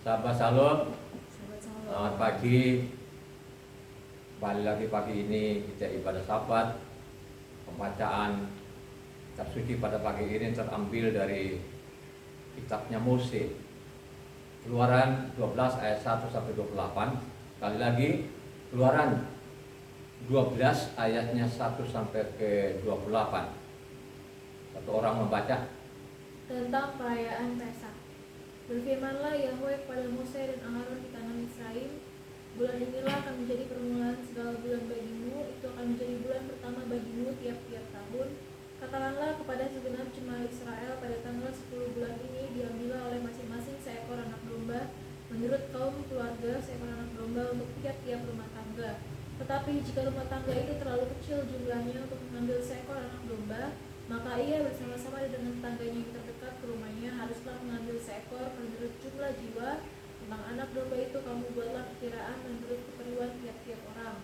Sahabat Shalom, Sahabat selamat Shalom. pagi. Kembali lagi pagi ini kita ibadah Sabat. Pembacaan kitab suci pada pagi ini terambil dari kitabnya Mose. Keluaran 12 ayat 1 sampai 28. Sekali lagi, Keluaran 12 ayatnya 1 sampai ke 28. Satu orang membaca. Tentang perayaan Pesak. Berfirmanlah Yahweh kepada Mose dan Aharon di tanah Misraim, bulan inilah akan menjadi permulaan segala bulan bagimu, itu akan menjadi bulan pertama bagimu tiap-tiap tahun. Katakanlah kepada segenap jemaah Israel, pada tanggal 10 bulan ini diambillah oleh masing-masing seekor anak domba, menurut kaum keluarga seekor anak domba untuk tiap-tiap rumah tangga. Tetapi jika rumah tangga itu terlalu kecil jumlahnya untuk mengambil seekor anak domba, maka ia bersama-sama dengan tangganya yang terdekat ke rumahnya haruslah mengambil seekor menurut jumlah jiwa. Tentang anak domba itu kamu buatlah perkiraan menurut keperluan tiap-tiap orang.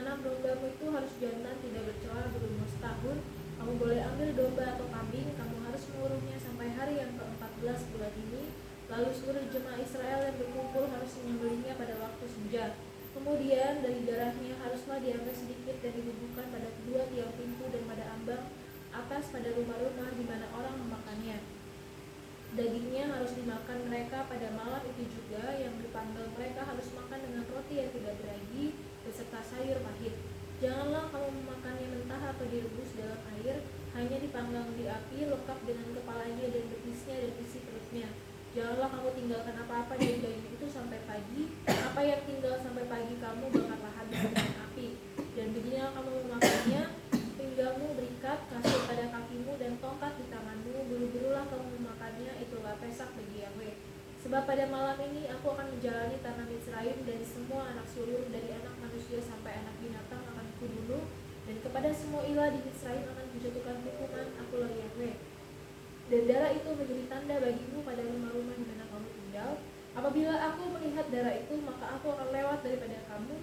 Anak dombamu itu harus jantan, tidak bercela, berumur setahun. Kamu boleh ambil domba atau kambing, kamu harus mengurungnya sampai hari yang ke-14 bulan ini. Lalu seluruh jemaah Israel yang berkumpul harus menyembelihnya pada waktu senja. Kemudian dari darahnya haruslah diambil sedikit dan dibubuhkan pada kedua tiang pintu dan pada ambang atas pada rumah-rumah di mana orang memakannya. Dagingnya harus dimakan mereka pada malam itu juga. Yang dipanggang mereka harus makan dengan roti yang tidak beragi beserta sayur pahit. Janganlah kamu memakannya mentah atau direbus dalam air, hanya dipanggang di api lengkap dengan kepalanya dan betisnya dan isi perutnya. Janganlah kamu tinggalkan apa-apa dari daging itu sampai pagi. Apa yang tinggal sampai pagi kamu bakarlah habis dengan api. Dan beginilah kamu memakannya: pinggangmu berikat, kasut pada kakimu, dan tongkat di tanganmu. Buru-burulah kamu memakannya, itulah Pesak bagi Yahweh. Sebab pada malam ini aku akan menjalani tanah Misraim, dari semua anak sulung, dari anak manusia sampai anak binatang akan kubunuh, dan kepada semua ilah di Misraim akan kujatuhkan hukuman. Akulah Yahweh. Dan darah itu menjadi tanda bagimu pada rumah-rumah di mana kamu tinggal. Apabila aku melihat darah itu, maka aku akan lewat daripada kamu.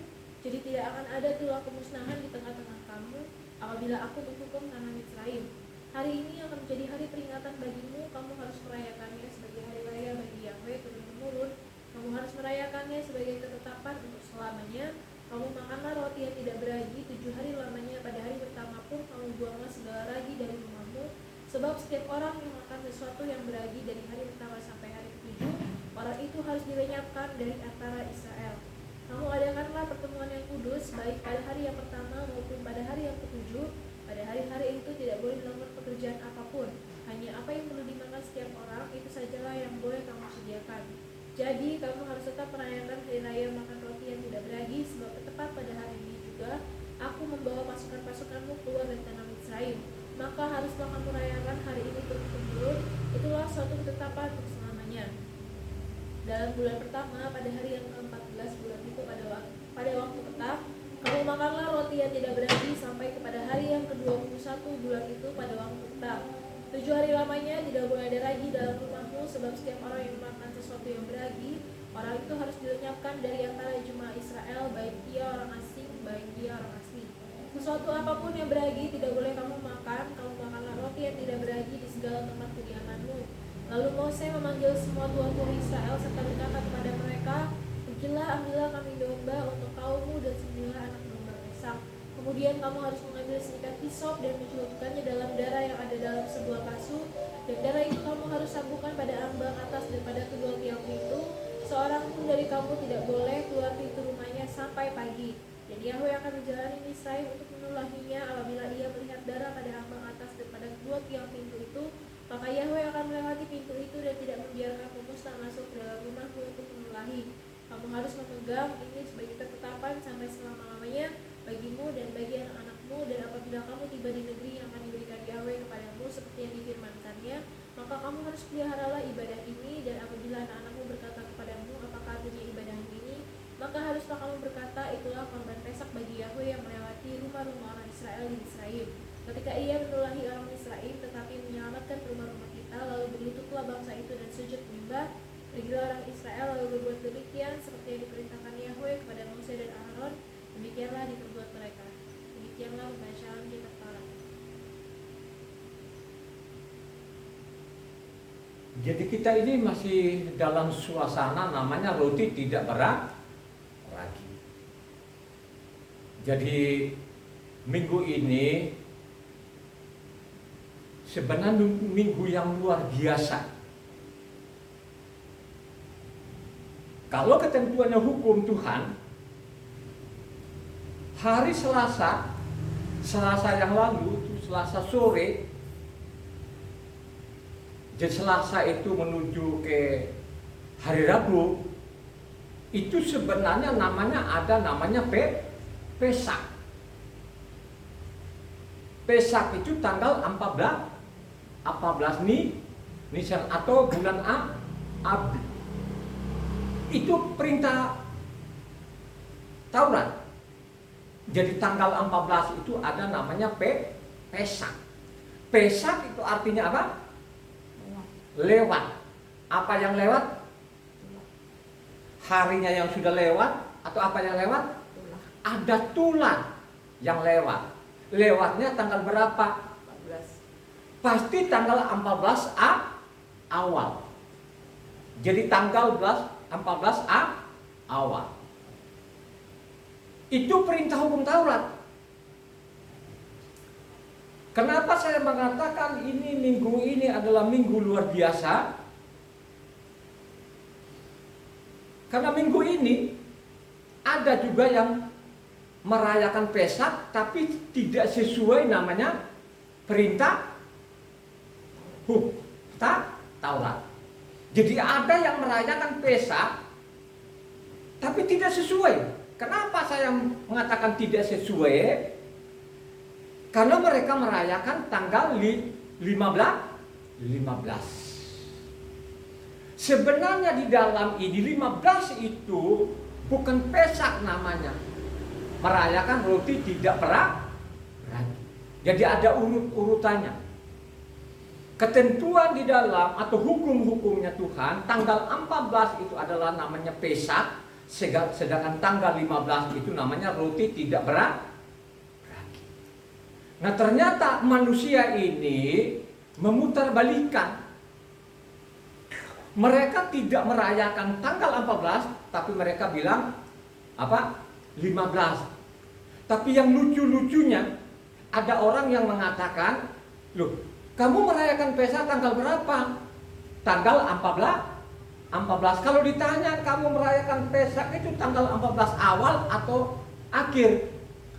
Jadi tidak akan ada tulah kemusnahan di tengah-tengah kamu apabila aku menghukum tanah Misraim. Hari ini akan menjadi hari peringatan bagimu. Kamu harus merayakannya sebagai hari raya bagi Yahweh turun-temurun. Kamu harus merayakannya sebagai ketetapan untuk selamanya. Kamu makanlah roti yang tidak beragi 7 hari lamanya. Pada hari pertama pun kamu buanglah segala ragi dari rumahmu. Sebab setiap orang yang makan sesuatu yang beragi dari hari pertama sampai hari ke-7, orang itu harus dilenyapkan dari antara Israel. Kamu adakanlah pertemuan yang kudus, baik pada hari yang pertama maupun pada hari yang ke-7. Pada hari-hari itu tidak boleh dilakukan pekerjaan apapun. Hanya apa yang perlu dimakan setiap orang, itu sajalah yang boleh kamu sediakan. Jadi kamu harus tetap merayakan hari raya makan roti yang tidak beragi, sebab tepat pada hari ini juga aku membawa pasukan-pasukanmu keluar dari tanah Misraim. Maka haruslah kamu rayakan hari ini turun-temurun. Itulah suatu ketetapan untuk selamanya. Dalam bulan pertama, pada hari yang ke-14 bulan itu, pada waktu petang, kamu makanlah roti yang tidak beragi sampai kepada hari yang ke-21 bulan itu pada waktu petang. 7 hari lamanya tidak boleh ada ragi dalam rumahmu, sebab setiap orang yang makan sesuatu yang beragi, orang itu harus dilenyapkan dari antara jemaah Israel, baik ia orang asing, baik ia orang asli. Sesuatu apapun yang beragi tidak boleh kamu makan. Kamu makanlah roti yang tidak beragi di segala tempat kediamanmu. Lalu Mose memanggil semua tua-tua Israel serta berkata kepada mereka, pergilah, ambillah kambing domba untuk kaummu dan sembelihlah anak domba Pesak. Kemudian kamu harus mengambil sedikat hisop dan mencelupkannya dalam darah yang ada dalam sebuah kasu, dan darah itu kamu harus sabukan pada ambang atas dan pada kedua tiang pintu. Seorang pun dari kamu tidak boleh keluar pintu rumahnya sampai pagi. Dan Yahweh akan menjalani Misraim untuk menulahinya. Apabila ia melihat darah pada ambang atas dan pada kedua tiang pintu itu, maka Yahweh akan melewati pintu itu dan tidak membiarkan pemusnah masuk ke dalam rumahmu untuk menulahi. Kamu harus memegang ini sebagai ketetapan sampai selama-lamanya bagimu dan bagi anak-anakmu. Dan apabila kamu tiba di negeri yang akan diberikan Yahweh kepadamu seperti yang difirmankannya, maka kamu harus peliharalah ibadah ini. Dan apabila anak-anakmu berkata kepadamu, apakah artinya ibadah ini, maka haruslah kamu berkata, itulah korban Pesak bagi Yahweh yang melewati rumah-rumah orang Israel di Misraim. Ketika ia menulahi orang Misraim tetapi menyelamatkan rumah-rumah kita, lalu berlututlah bangsa itu dan sujud menyembah. Pergilah orang Israel lalu berbuat demikian seperti yang diperintahkan Yahweh kepada Mose dan Aharon. Demikianlah diperbuat mereka. Demikianlah pembacaan kitab Taurat. Jadi kita ini masih dalam suasana namanya roti tidak beragi. Jadi minggu ini sebenarnya minggu yang luar biasa. Kalau ketentuannya hukum Tuhan, hari Selasa yang lalu, itu Selasa sore, jadi Selasa itu menuju ke hari Rabu, itu sebenarnya namanya Pesak. Pesak itu tanggal 14 Nisan atau bulan Abib. Itu perintah Taurat. Jadi tanggal 14 itu ada namanya Pesak. Pesak itu artinya apa? Lewat. Apa yang lewat? Harinya yang sudah lewat atau apa yang lewat? Ada tulah yang lewat. Lewatnya tanggal berapa? 14. Pasti tanggal 14 awal. Jadi tanggal 14 awal. Itu perintah hukum Taurat. Kenapa saya mengatakan ini minggu ini adalah minggu luar biasa? Karena minggu ini ada juga yang merayakan Pesak tapi tidak sesuai namanya perintah hukum Taurat. Jadi ada yang merayakan Pesak tapi tidak sesuai. Kenapa saya mengatakan tidak sesuai? Karena mereka merayakan tanggal 15. Sebenarnya di dalam ini 15 itu bukan Pesak namanya. Merayakan roti tidak beragi. Jadi ada urutannya. Ketentuan di dalam atau hukum-hukumnya Tuhan, tanggal 14 itu adalah namanya Pesak, sedangkan tanggal 15 itu namanya roti tidak beragi. Nah ternyata manusia ini memutarbalikan. Mereka tidak merayakan tanggal 14, tapi mereka bilang apa? 15. Tapi yang lucu-lucunya ada orang yang mengatakan, loh, kamu merayakan Pesak tanggal berapa? Tanggal 14. Kalau ditanya kamu merayakan Pesak itu tanggal 14 awal atau akhir?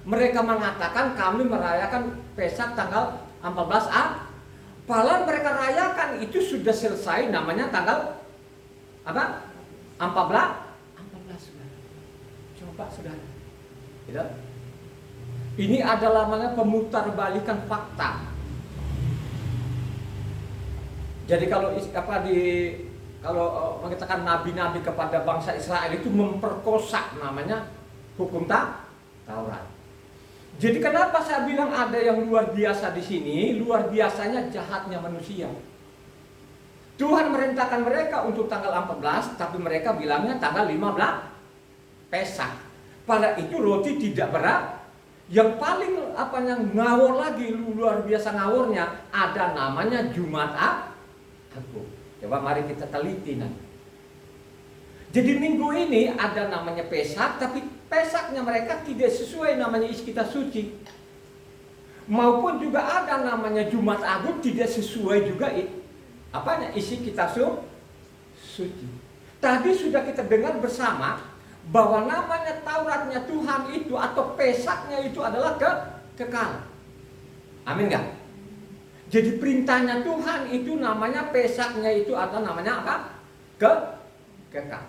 Mereka mengatakan kami merayakan Pesak tanggal 14 Padahal mereka rayakan itu sudah selesai namanya tanggal apa? 14. Coba saudara. Tidak? Ini adalah namanya pemutarbalikan fakta. Jadi kalau mengatakan nabi-nabi kepada bangsa Israel itu memperkosa namanya hukum Taurat. Jadi kenapa saya bilang ada yang luar biasa di sini? Luar biasanya jahatnya manusia. Tuhan merintahkan mereka untuk tanggal 14, tapi mereka bilangnya tanggal 15 Pesak. Pada itu roti tidak beragi. Yang paling yang ngawur lagi, luar biasa ngawurnya, ada namanya Jumat Agung. Coba mari kita teliti nanti. Jadi minggu ini ada namanya Pesak, tapi Pesaknya mereka tidak sesuai namanya isi kitab suci. Maupun juga ada namanya Jumat Agung tidak sesuai juga isi kitab suci. Tadi sudah kita dengar bersama bahwa namanya Tauratnya Tuhan itu atau Pesaknya itu adalah kekal. Amin gak? Jadi perintahnya Tuhan itu namanya Pesaknya itu atau namanya apa? Kekal.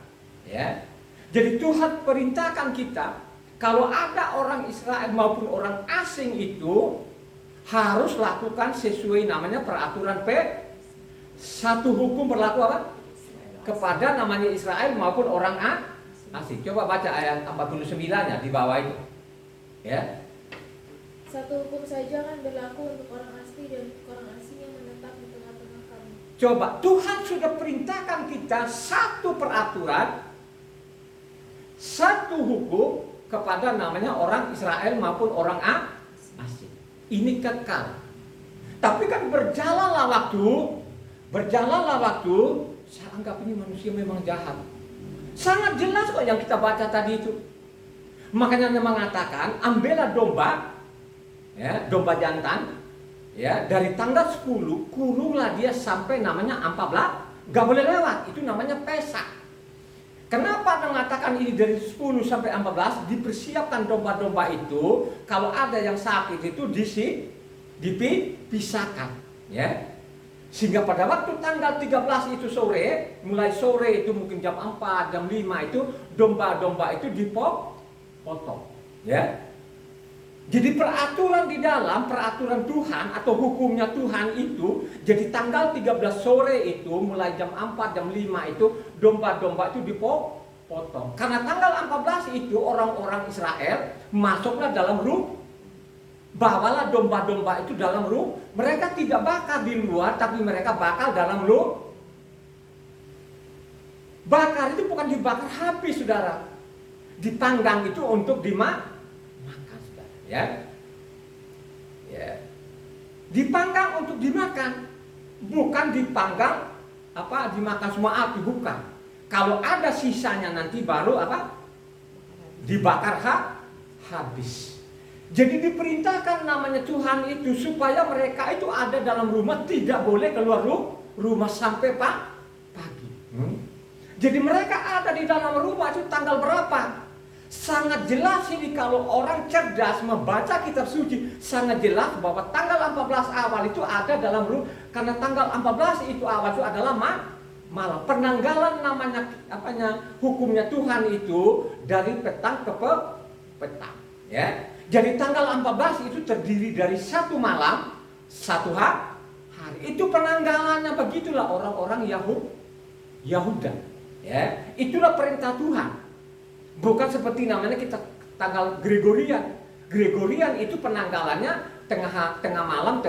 Ya. Jadi Tuhan perintahkan kita kalau ada orang Israel maupun orang asing itu harus lakukan sesuai namanya peraturan satu hukum berlaku apa? Kepada namanya Israel maupun orang asing. Coba baca ayat 49-nya di bawah itu. Ya. Satu hukum saja kan berlaku untuk orang asli dan orang asing yang menetap di tengah-tengah kami. Coba Tuhan sudah perintahkan kita satu peraturan, satu hukum kepada namanya orang Israel maupun orang asing. Ini kekal. Tapi kan berjalanlah waktu, Berjalanlah waktu, saya anggap ini manusia memang jahat. Sangat jelas kok yang kita baca tadi itu. Makanya dia mengatakan, ambillah domba, ya, domba jantan, ya, dari tanggal 10, kurunglah dia sampai namanya 14, gak boleh lewat, itu namanya Pesak. Kenapa mengatakan ini dari 10 sampai 14? Dipersiapkan domba-domba itu, kalau ada yang sakit itu dipisahkan, ya. Sehingga pada waktu tanggal 13 itu sore, mulai sore itu mungkin jam 4, jam 5 itu domba-domba itu dipotong, ya. Jadi peraturan di dalam peraturan Tuhan atau hukumnya Tuhan itu, jadi tanggal 13 sore itu mulai jam 4, jam 5 itu domba-domba itu dipotong. Karena tanggal 14 itu orang-orang Israel masuklah dalam rumah. Bawalah domba-domba itu dalam rumah. Mereka tidak bakar di luar, tapi mereka bakar dalam rumah. Bakar itu bukan dibakar habis, saudara. Dipanggang itu untuk dimakan, saudara. Ya, dipanggang untuk dimakan, bukan dipanggang dimakan semua api, bukan. Kalau ada sisanya nanti baru dibakar habis. Jadi diperintahkan namanya Tuhan itu supaya mereka itu ada dalam rumah, tidak boleh keluar rumah sampai pagi. Jadi mereka ada di dalam rumah itu tanggal berapa? Sangat jelas ini kalau orang cerdas membaca kitab suci, sangat jelas bahwa tanggal 14 awal itu ada dalam rumah, karena tanggal 14 itu awal itu adalah malam. Penanggalan namanya hukumnya Tuhan itu dari petang ke petang, ya. Jadi tanggal 14 itu terdiri dari satu malam, satu hari. Itu penanggalannya, begitulah orang-orang Yahuda. Ya, itulah perintah Tuhan. Bukan seperti namanya kita tanggal Gregorian. Gregorian itu penanggalannya tengah malam,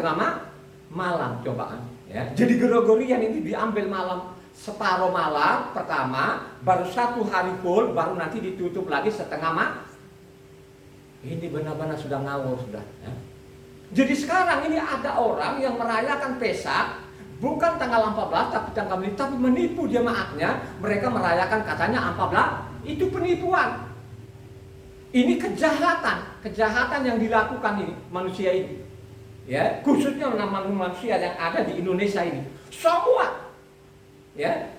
malam cobaan. Ya. Jadi Gregorian ini diambil malam, separuh malam pertama, baru satu hari full, baru nanti ditutup lagi setengah malam. Ini benar-benar sudah ngawur, sudah. Ya. Jadi sekarang ini ada orang yang merayakan Pesak bukan tanggal 14 tapi tanggal ini, tapi menipu jemaatnya. Mereka merayakan katanya 14. Itu penipuan. Ini kejahatan yang dilakukan ini manusia ini. Ya, khususnya manusia yang ada di Indonesia ini. Semua. Ya.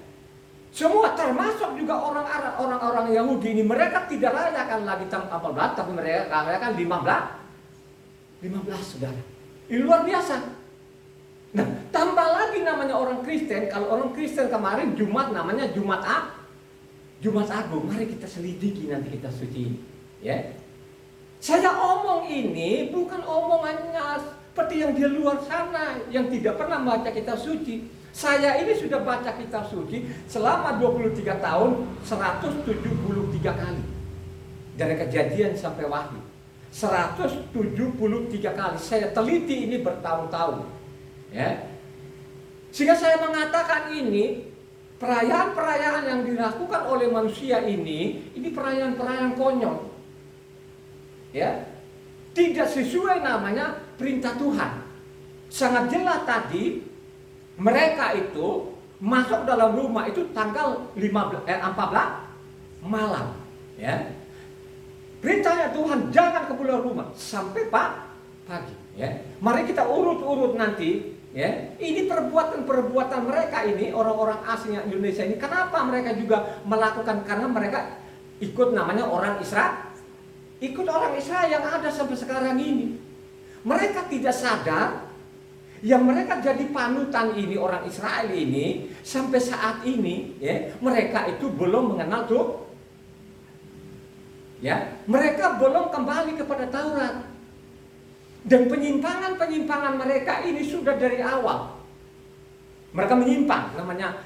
Semua termasuk juga orang Arab, orang-orang Yahudi ini, mereka tidak rayakan lagi tanggal 14 tapi mereka rayakan 15, saudara. Ini luar biasa. Nah, tambah lagi namanya orang Kristen. Kalau orang Kristen kemarin Jumat namanya Jumat Agung. Mari kita selidiki nanti kita suci, ya. Saya omong ini bukan omongannya seperti yang di luar sana yang tidak pernah membaca kitab suci. Saya ini sudah baca kitab suci selama 23 tahun 173 kali. Dari Kejadian sampai Wahyu 173 kali. Saya teliti ini bertahun-tahun, ya. Sehingga saya mengatakan ini perayaan-perayaan yang dilakukan oleh manusia ini perayaan-perayaan konyol, ya. Tidak sesuai namanya perintah Tuhan. Sangat jelas tadi mereka itu masuk dalam rumah itu tanggal 14 malam, ya. Perintahnya Tuhan jangan keluar rumah sampai pagi, ya. Mari kita urut-urut nanti, ya. Ini perbuatan mereka ini, orang-orang asing Indonesia ini. Kenapa mereka juga melakukan? Karena mereka ikut namanya orang Israel. Ikut orang Israel yang ada sampai sekarang ini. Mereka tidak sadar yang mereka jadi panutan ini, orang Israel ini, sampai saat ini, ya, mereka itu belum mengenal Tuhan. Ya, mereka belum kembali kepada Taurat. Dan penyimpangan mereka ini sudah dari awal. Mereka menyimpang namanya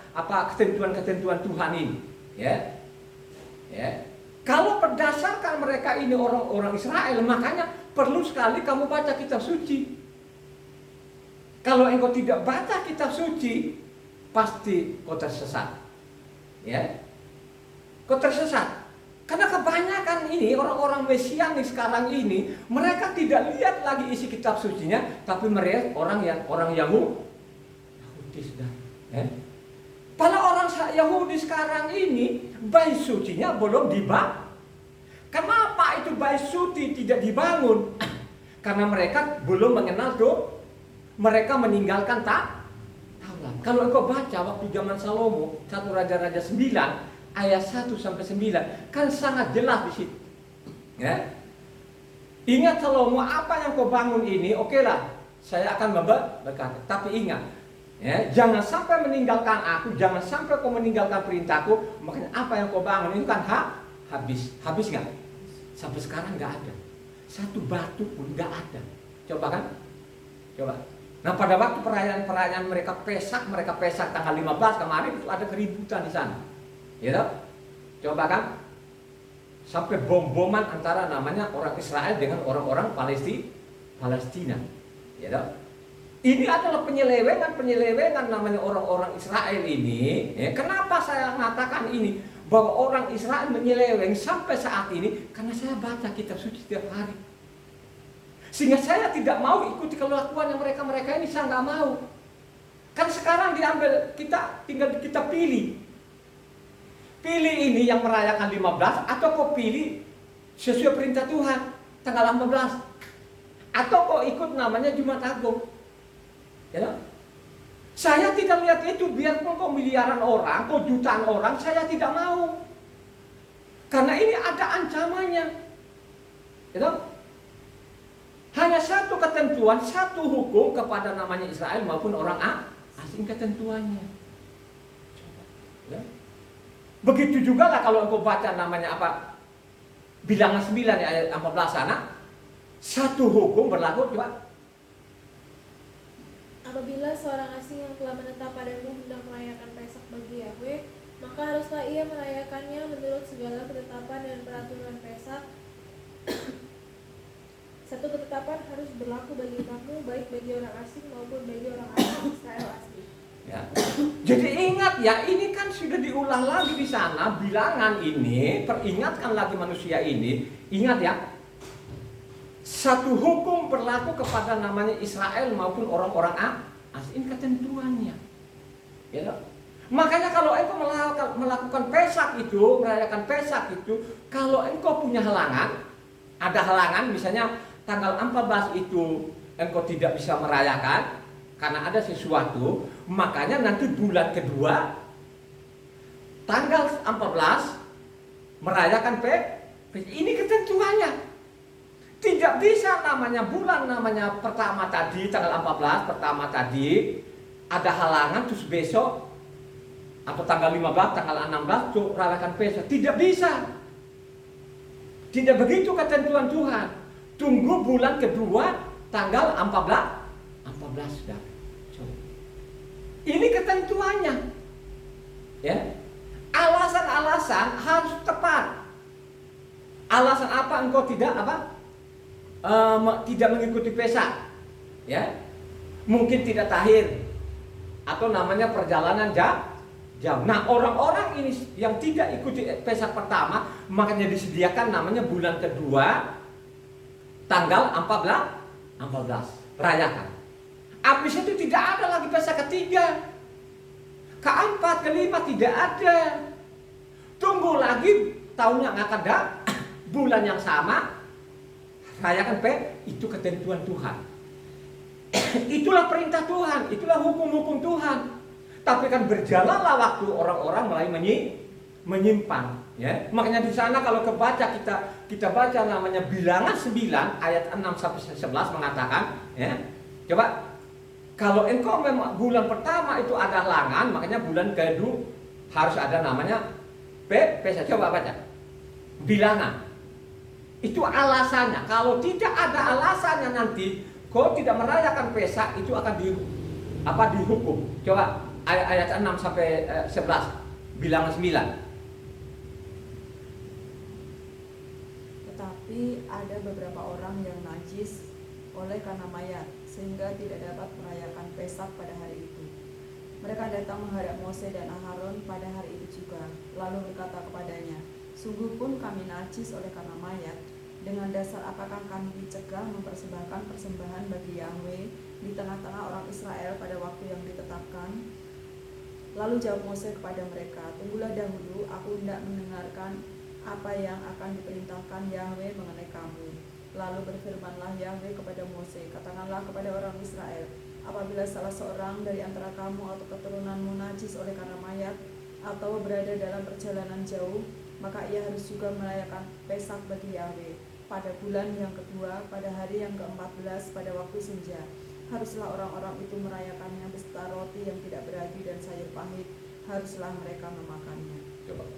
ketentuan-ketentuan Tuhan ini, ya. Ya. Kalau berdasarkan mereka ini orang-orang Israel, makanya perlu sekali kamu baca kitab suci. Kalau engkau tidak baca kitab suci, pasti kau tersesat. Ya. Kau tersesat. Karena kebanyakan ini orang-orang Mesianis sekarang ini, mereka tidak lihat lagi isi kitab sucinya, tapi mereka orang Yahudi sudah. Eh? Pada orang Yahudi sekarang ini bait sucinya belum dibangun. Kenapa itu bait suci tidak dibangun? Karena mereka belum mengenal tuh. Mereka meninggalkan Taurat. Kalau engkau baca waktu zaman Salomo 1 Raja-Raja 9 ayat 1 sampai 9 kan sangat jelas di situ. Ya. Ingat Salomo, apa yang kau bangun ini, okelah, saya akan berkata. Tapi ingat, ya, jangan sampai meninggalkan aku, jangan sampai kau meninggalkan perintahku. Makanya apa yang kau bangun itu kan habis nggak? Sampai sekarang nggak ada. Satu batu pun nggak ada. Coba kan? Coba. Nah pada waktu perayaan mereka pesak tanggal 15 kemarin itu ada keributan di sana. Ya toh? Coba kan? Sampai bom-boman antara namanya orang Israel dengan orang-orang Palestina. Ya toh? Ini adalah penyelewengan namanya orang-orang Israel ini. Ya, kenapa saya mengatakan ini? Bahwa orang Israel menyeleweng sampai saat ini karena saya baca kitab suci setiap hari. Sehingga saya tidak mau ikuti kelakuan yang mereka ini, saya nggak mau. Kan sekarang diambil, tinggal kita pilih. Pilih ini yang merayakan 15 atau kau pilih sesuai perintah Tuhan tanggal 14. Atau kau ikut namanya Jumat Agung. Ya? Saya tidak lihat itu, biarpun kau miliaran orang, kau jutaan orang, saya tidak mau. Karena ini ada ancamannya. Ya? Hanya satu ketentuan, satu hukum kepada namanya Israel maupun orang asing ketentuannya. Ya. Begitu juga lah kalau engkau baca namanya apa? Bilangan 9 ya, ayat 14 sana. Satu hukum berlaku juga. Apabila seorang asing yang telah menetap padamu hendak merayakan Pesak bagi Yahweh, maka haruslah ia merayakannya menurut segala ketetapan dan peraturan Pesak. Satu ketetapan harus berlaku bagi kamu, baik bagi orang asing maupun bagi orang Israel asli. Ya. Jadi ingat ya, ini kan sudah diulang lagi di sana. Bilangan ini peringatkan lagi manusia ini. Ingat ya, satu hukum berlaku kepada namanya Israel maupun orang-orang asing, ketentuannya. Ya. Makanya kalau engkau melakukan Pesak itu, merayakan Pesak itu, kalau engkau punya halangan, ada halangan misalnya tanggal 14 itu engkau tidak bisa merayakan karena ada sesuatu, makanya nanti bulan kedua tanggal 14 merayakan ini ketentuannya. Tidak bisa namanya bulan namanya pertama tadi tanggal 14 pertama tadi ada halangan terus besok atau tanggal 15 tanggal 16 tuh merayakan Pesak. Tidak bisa. Tidak begitu ketentuan Tuhan. Tunggu bulan kedua tanggal 14 sudah. Ini ketentuannya. Ya. Alasan-alasan harus tepat. Alasan apa engkau tidak tidak mengikuti Pesak? Ya. Mungkin tidak tahir atau namanya perjalanan jauh. Nah, orang-orang ini yang tidak ikuti Pesak pertama, makanya disediakan namanya bulan kedua tanggal 14 rayakan. Habis itu tidak ada lagi Pesak ketiga, keempat, kelima tidak ada. Tunggu lagi tahun yang akan datang, bulan yang sama rayakan itu ketentuan Tuhan. Itulah perintah Tuhan, itulah hukum-hukum Tuhan. Tapi kan berjalanlah waktu, orang-orang mulai menyimpang. Ya, makanya di sana kalau kita baca namanya Bilangan 9 ayat 6 sampai 11 mengatakan, ya, coba kalau engkau memang bulan pertama itu ada halangan, makanya bulan kedua harus ada namanya Pesak. Coba baca Bilangan. Itu alasannya. Kalau tidak ada alasannya nanti kau tidak merayakan Pesak, itu akan dihukum. Coba ayat 6 sampai 11 Bilangan 9. Tetapi ada beberapa orang yang najis oleh karena mayat, sehingga tidak dapat merayakan Pesak pada hari itu. Mereka datang menghadap Mose dan Aharon pada hari itu juga, lalu berkata kepadanya, sungguh pun kami najis oleh karena mayat. Dengan dasar apakah kami dicegah mempersembahkan persembahan bagi Yahweh di tengah-tengah orang Israel pada waktu yang ditetapkan? Lalu jawab Mose kepada mereka, "Tunggulah dahulu, aku hendak mendengarkan apa yang akan diperintahkan Yahweh mengenai kamu." Lalu berfirmanlah Yahweh kepada Mose, "Katakanlah kepada orang Israel, apabila salah seorang dari antara kamu atau keturunanmu najis oleh karena mayat, atau berada dalam perjalanan jauh, maka ia harus juga merayakan Pesak bagi Yahweh pada bulan yang kedua, pada hari yang ke-14, pada waktu senja. Haruslah orang-orang itu merayakannya beserta roti yang tidak beragi dan sayur pahit, haruslah mereka memakannya." Coba.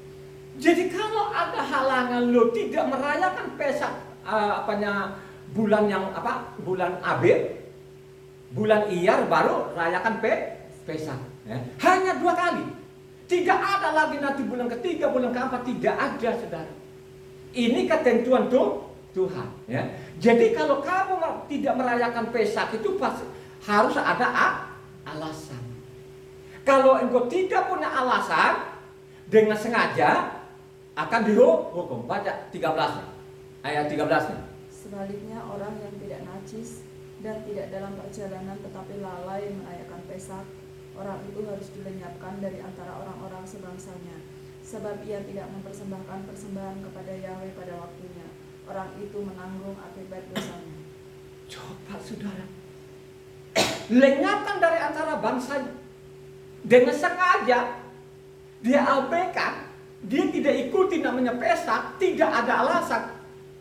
Jadi kalau ada halangan lo tidak merayakan Pesak bulan yang bulan Abib, bulan Iyar baru rayakan Pesak. Ya. Hanya 2 kali. Tidak ada lagi nanti bulan ketiga, bulan keempat, tidak ada, saudara. Ini ketentuan Tuhan. Ya. Jadi kalau kamu tidak merayakan Pesak itu pasti harus ada alasan. Kalau engkau tidak punya alasan, dengan sengaja akan dihukum. Baca 13 ayat 13-nya. Sebaliknya orang yang tidak najis dan tidak dalam perjalanan tetapi lalai merayakan Pesak, orang itu harus dilenyapkan dari antara orang-orang sebangsanya, sebab ia tidak mempersembahkan persembahan kepada Yahweh pada waktunya. Orang itu menanggung akibat dosanya. Coba saudara, lenyapkan dari antara bangsanya. Dengan sengaja dia abaikan, dia tidak ikuti namanya Pesak, tidak ada alasan,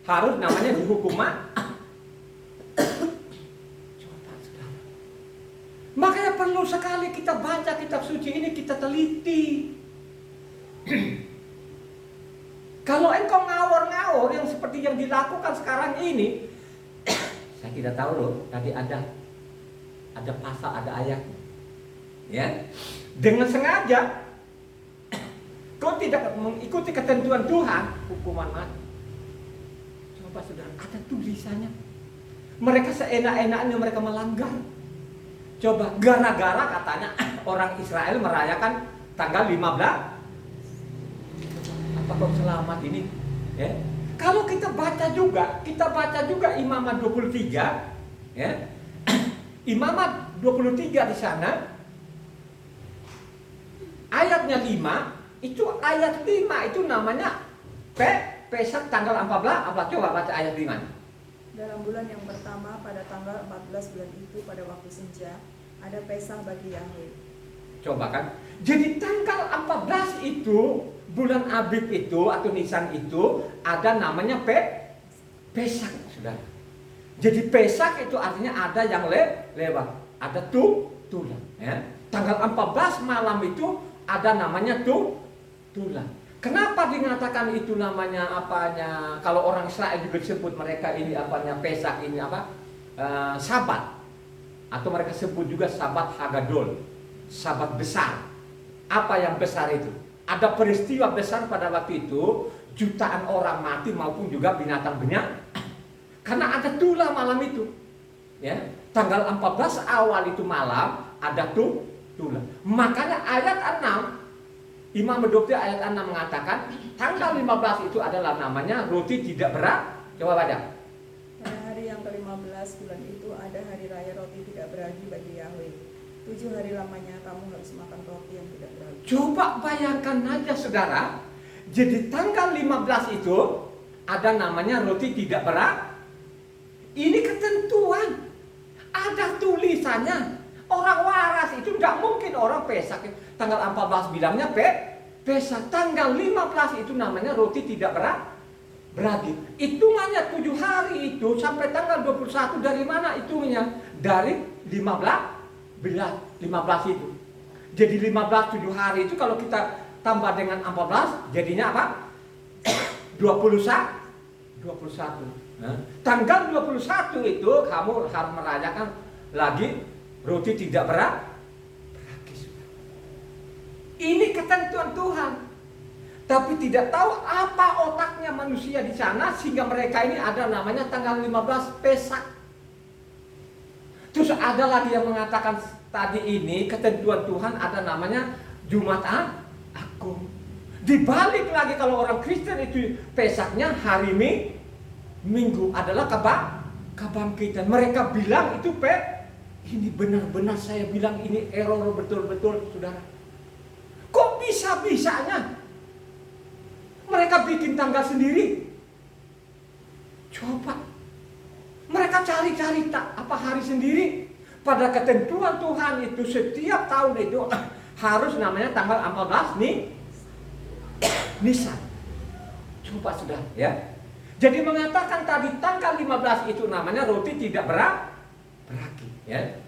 harus namanya dihukum mati. Coba saudara, makanya perlu sekali kita baca kitab suci ini, kita teliti. Kalau engkau ngawur-ngawur yang seperti yang dilakukan sekarang ini, saya tidak tahu loh, tadi ada pasal, ada ayatnya. Ya, dengan sengaja kau tidak mengikuti ketentuan Tuhan, hukuman mati. Coba saudara, ada tulisannya. Mereka seenak-enaknya mereka melanggar. Coba, gara-gara katanya orang Israel merayakan tanggal 15. Apa kau selamat ini? Ya. Kalau kita baca juga Imamat 23, ya. Imamat 23 di sana ayatnya 5, itu ayat 5 itu namanya Pesak tanggal 14. Coba baca ayat 5. Dalam bulan yang pertama pada tanggal 14 bulan itu pada waktu senja ada Pesak bagi Yahweh. Coba kan. Jadi tanggal 14 itu bulan Abib itu atau Nisan itu ada namanya Pesak, saudara. Jadi Pesak itu artinya ada yang lewat, ada tulang. Ya. Tanggal 14 malam itu ada namanya tulang. Kenapa dikatakan itu namanya apanya? Kalau orang Israel juga disebut mereka ini apanya Pesak ini apa? Sabat. Atau mereka sebut juga Sabat Hagadol, Sabat besar. Apa yang besar itu? Ada peristiwa besar pada waktu itu, jutaan orang mati maupun juga binatang banyak. Karena ada tulah malam itu. Ya, tanggal 14 awal itu malam ada tulah. Makanya ayat 6 Imam Medokti ayat 6 mengatakan tanggal 15 itu adalah namanya roti tidak berat. Coba baca. Pada hari yang ke-15 bulan itu ada hari raya roti tidak beragi bagi Yahweh. 7 hari lamanya kamu harus makan roti yang tidak beragi. Coba bayangkan aja saudara. Jadi tanggal 15 itu ada namanya roti tidak berat. Ini ketentuan. Ada tulisannya. Orang waras itu tidak mungkin orang Pesak. Tanggal 14 bilangnya Pesak. Tanggal 15 itu namanya roti tidak beragi. Hitungannya 7 hari itu sampai tanggal 21 dari mana hitungannya? Dari 15 itu. Jadi 15 7 hari itu kalau kita tambah dengan 14 jadinya apa? 21. Tanggal 21 itu kamu harus merayakan lagi roti tidak beragi. Ini ketentuan Tuhan. Tapi tidak tahu apa otaknya manusia di sana sehingga mereka ini ada namanya tanggal 15 Pesak. Terus ada lagi yang mengatakan tadi ini ketentuan Tuhan ada namanya Jumat Agung. Dibalik lagi kalau orang Kristen itu Pesaknya hari Minggu adalah kebangkitan. Mereka bilang itu ini benar-benar saya bilang ini error betul-betul saudara. bisa-bisanya mereka bikin tanggal sendiri. Coba mereka cari-cari hari sendiri. Pada ketentuan Tuhan itu setiap tahun itu harus namanya tanggal 14 nih Nisan. Coba sudah ya. Jadi mengatakan tadi tanggal 15 itu namanya roti tidak beragi ya.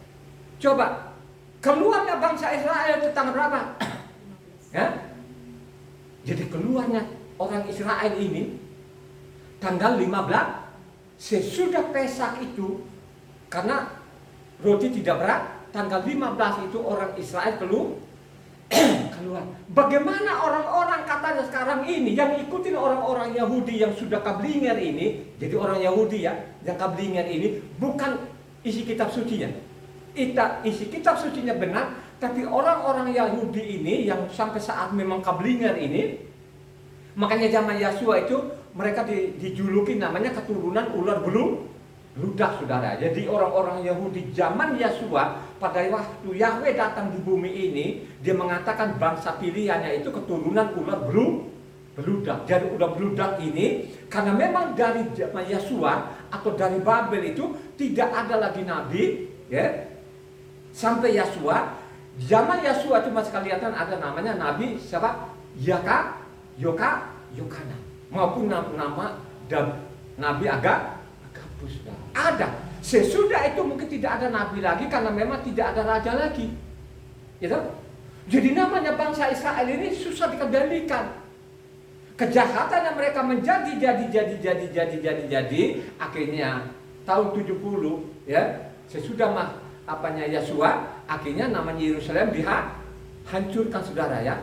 Coba keluarnya bangsa Israel itu tanggal berapa? Ya. Jadi keluarnya orang Israel ini tanggal 15 sesudah Pesak itu, karena roti tidak berat, tanggal 15 itu orang Israel keluar. Bagaimana orang-orang katanya sekarang ini yang ikutin orang-orang Yahudi yang sudah kablinger ini, jadi orang Yahudi ya, yang kablinger ini bukan isi kitab sucinya. Isi kitab sucinya benar, tapi orang-orang Yahudi ini yang sampai saat memang kablinger ini, makanya zaman Yosua itu mereka dijuluki namanya keturunan ular beludak, saudara. Jadi orang-orang Yahudi zaman Yosua pada waktu Yahweh datang di bumi ini, dia mengatakan bangsa pilihannya itu keturunan ular beludak. Jadi ular beludak ini karena memang dari zaman Yosua atau dari Babel itu tidak ada lagi nabi, ya. Sampai Yosua, zaman Yosua itu masih kelihatan ada namanya nabi siapa? Yokana maupun nama nabi Agabus ada. Sesudah itu mungkin tidak ada nabi lagi karena memang tidak ada raja lagi, gitu. Jadi namanya bangsa Israel ini susah dikendalikan. Kejahatan yang mereka menjadi akhirnya tahun 70 ya sesudah Yosua, akhirnya namanya Yerusalem dihancurkan, saudara ya.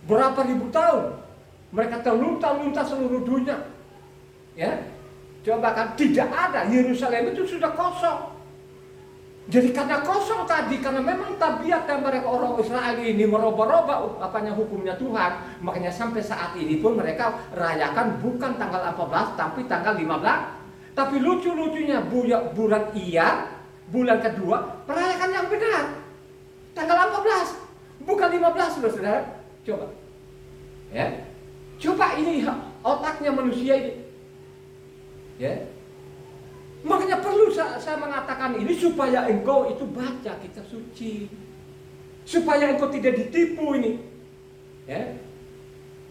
Berapa ribu tahun mereka terlunta-lunta seluruh dunia, ya. Coba kan tidak ada, Yerusalem itu sudah kosong. Jadi karena kosong tadi, karena memang tabiat dan mereka orang Israel ini merubah-rubah hukumnya Tuhan, makanya sampai saat ini pun mereka rayakan bukan tanggal 14 tapi tanggal 15. Tapi lucu-lucunya bulan Iyar, bulan kedua, merayakan yang benar. Tanggal 14, bukan 15, saudara. Coba. Ya. Coba ini otaknya manusia ini. Ya. Makanya perlu saya mengatakan ini supaya engkau itu baca kitab suci. Supaya engkau tidak ditipu ini. Ya.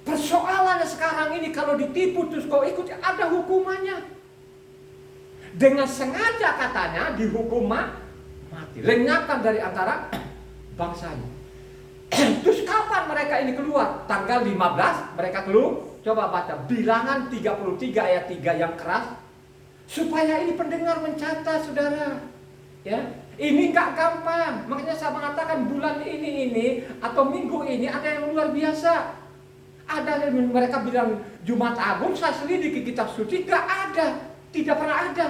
Persoalannya sekarang ini kalau ditipu terus kau ikut ada hukumannya. Dengan sengaja katanya dihukum mati, lenyapkan dari antara bangsanya. Terus kapan mereka ini keluar? Tanggal 15 mereka keluar. Coba baca Bilangan 33 ayat 3 yang keras. Supaya ini pendengar mencatat, saudara. Ya, ini nggak gampang. Makanya saya mengatakan bulan ini atau minggu ini ada yang luar biasa. Ada yang mereka bilang Jumat Agung, saya selidiki kitab suci, nggak ada. Tidak pernah ada.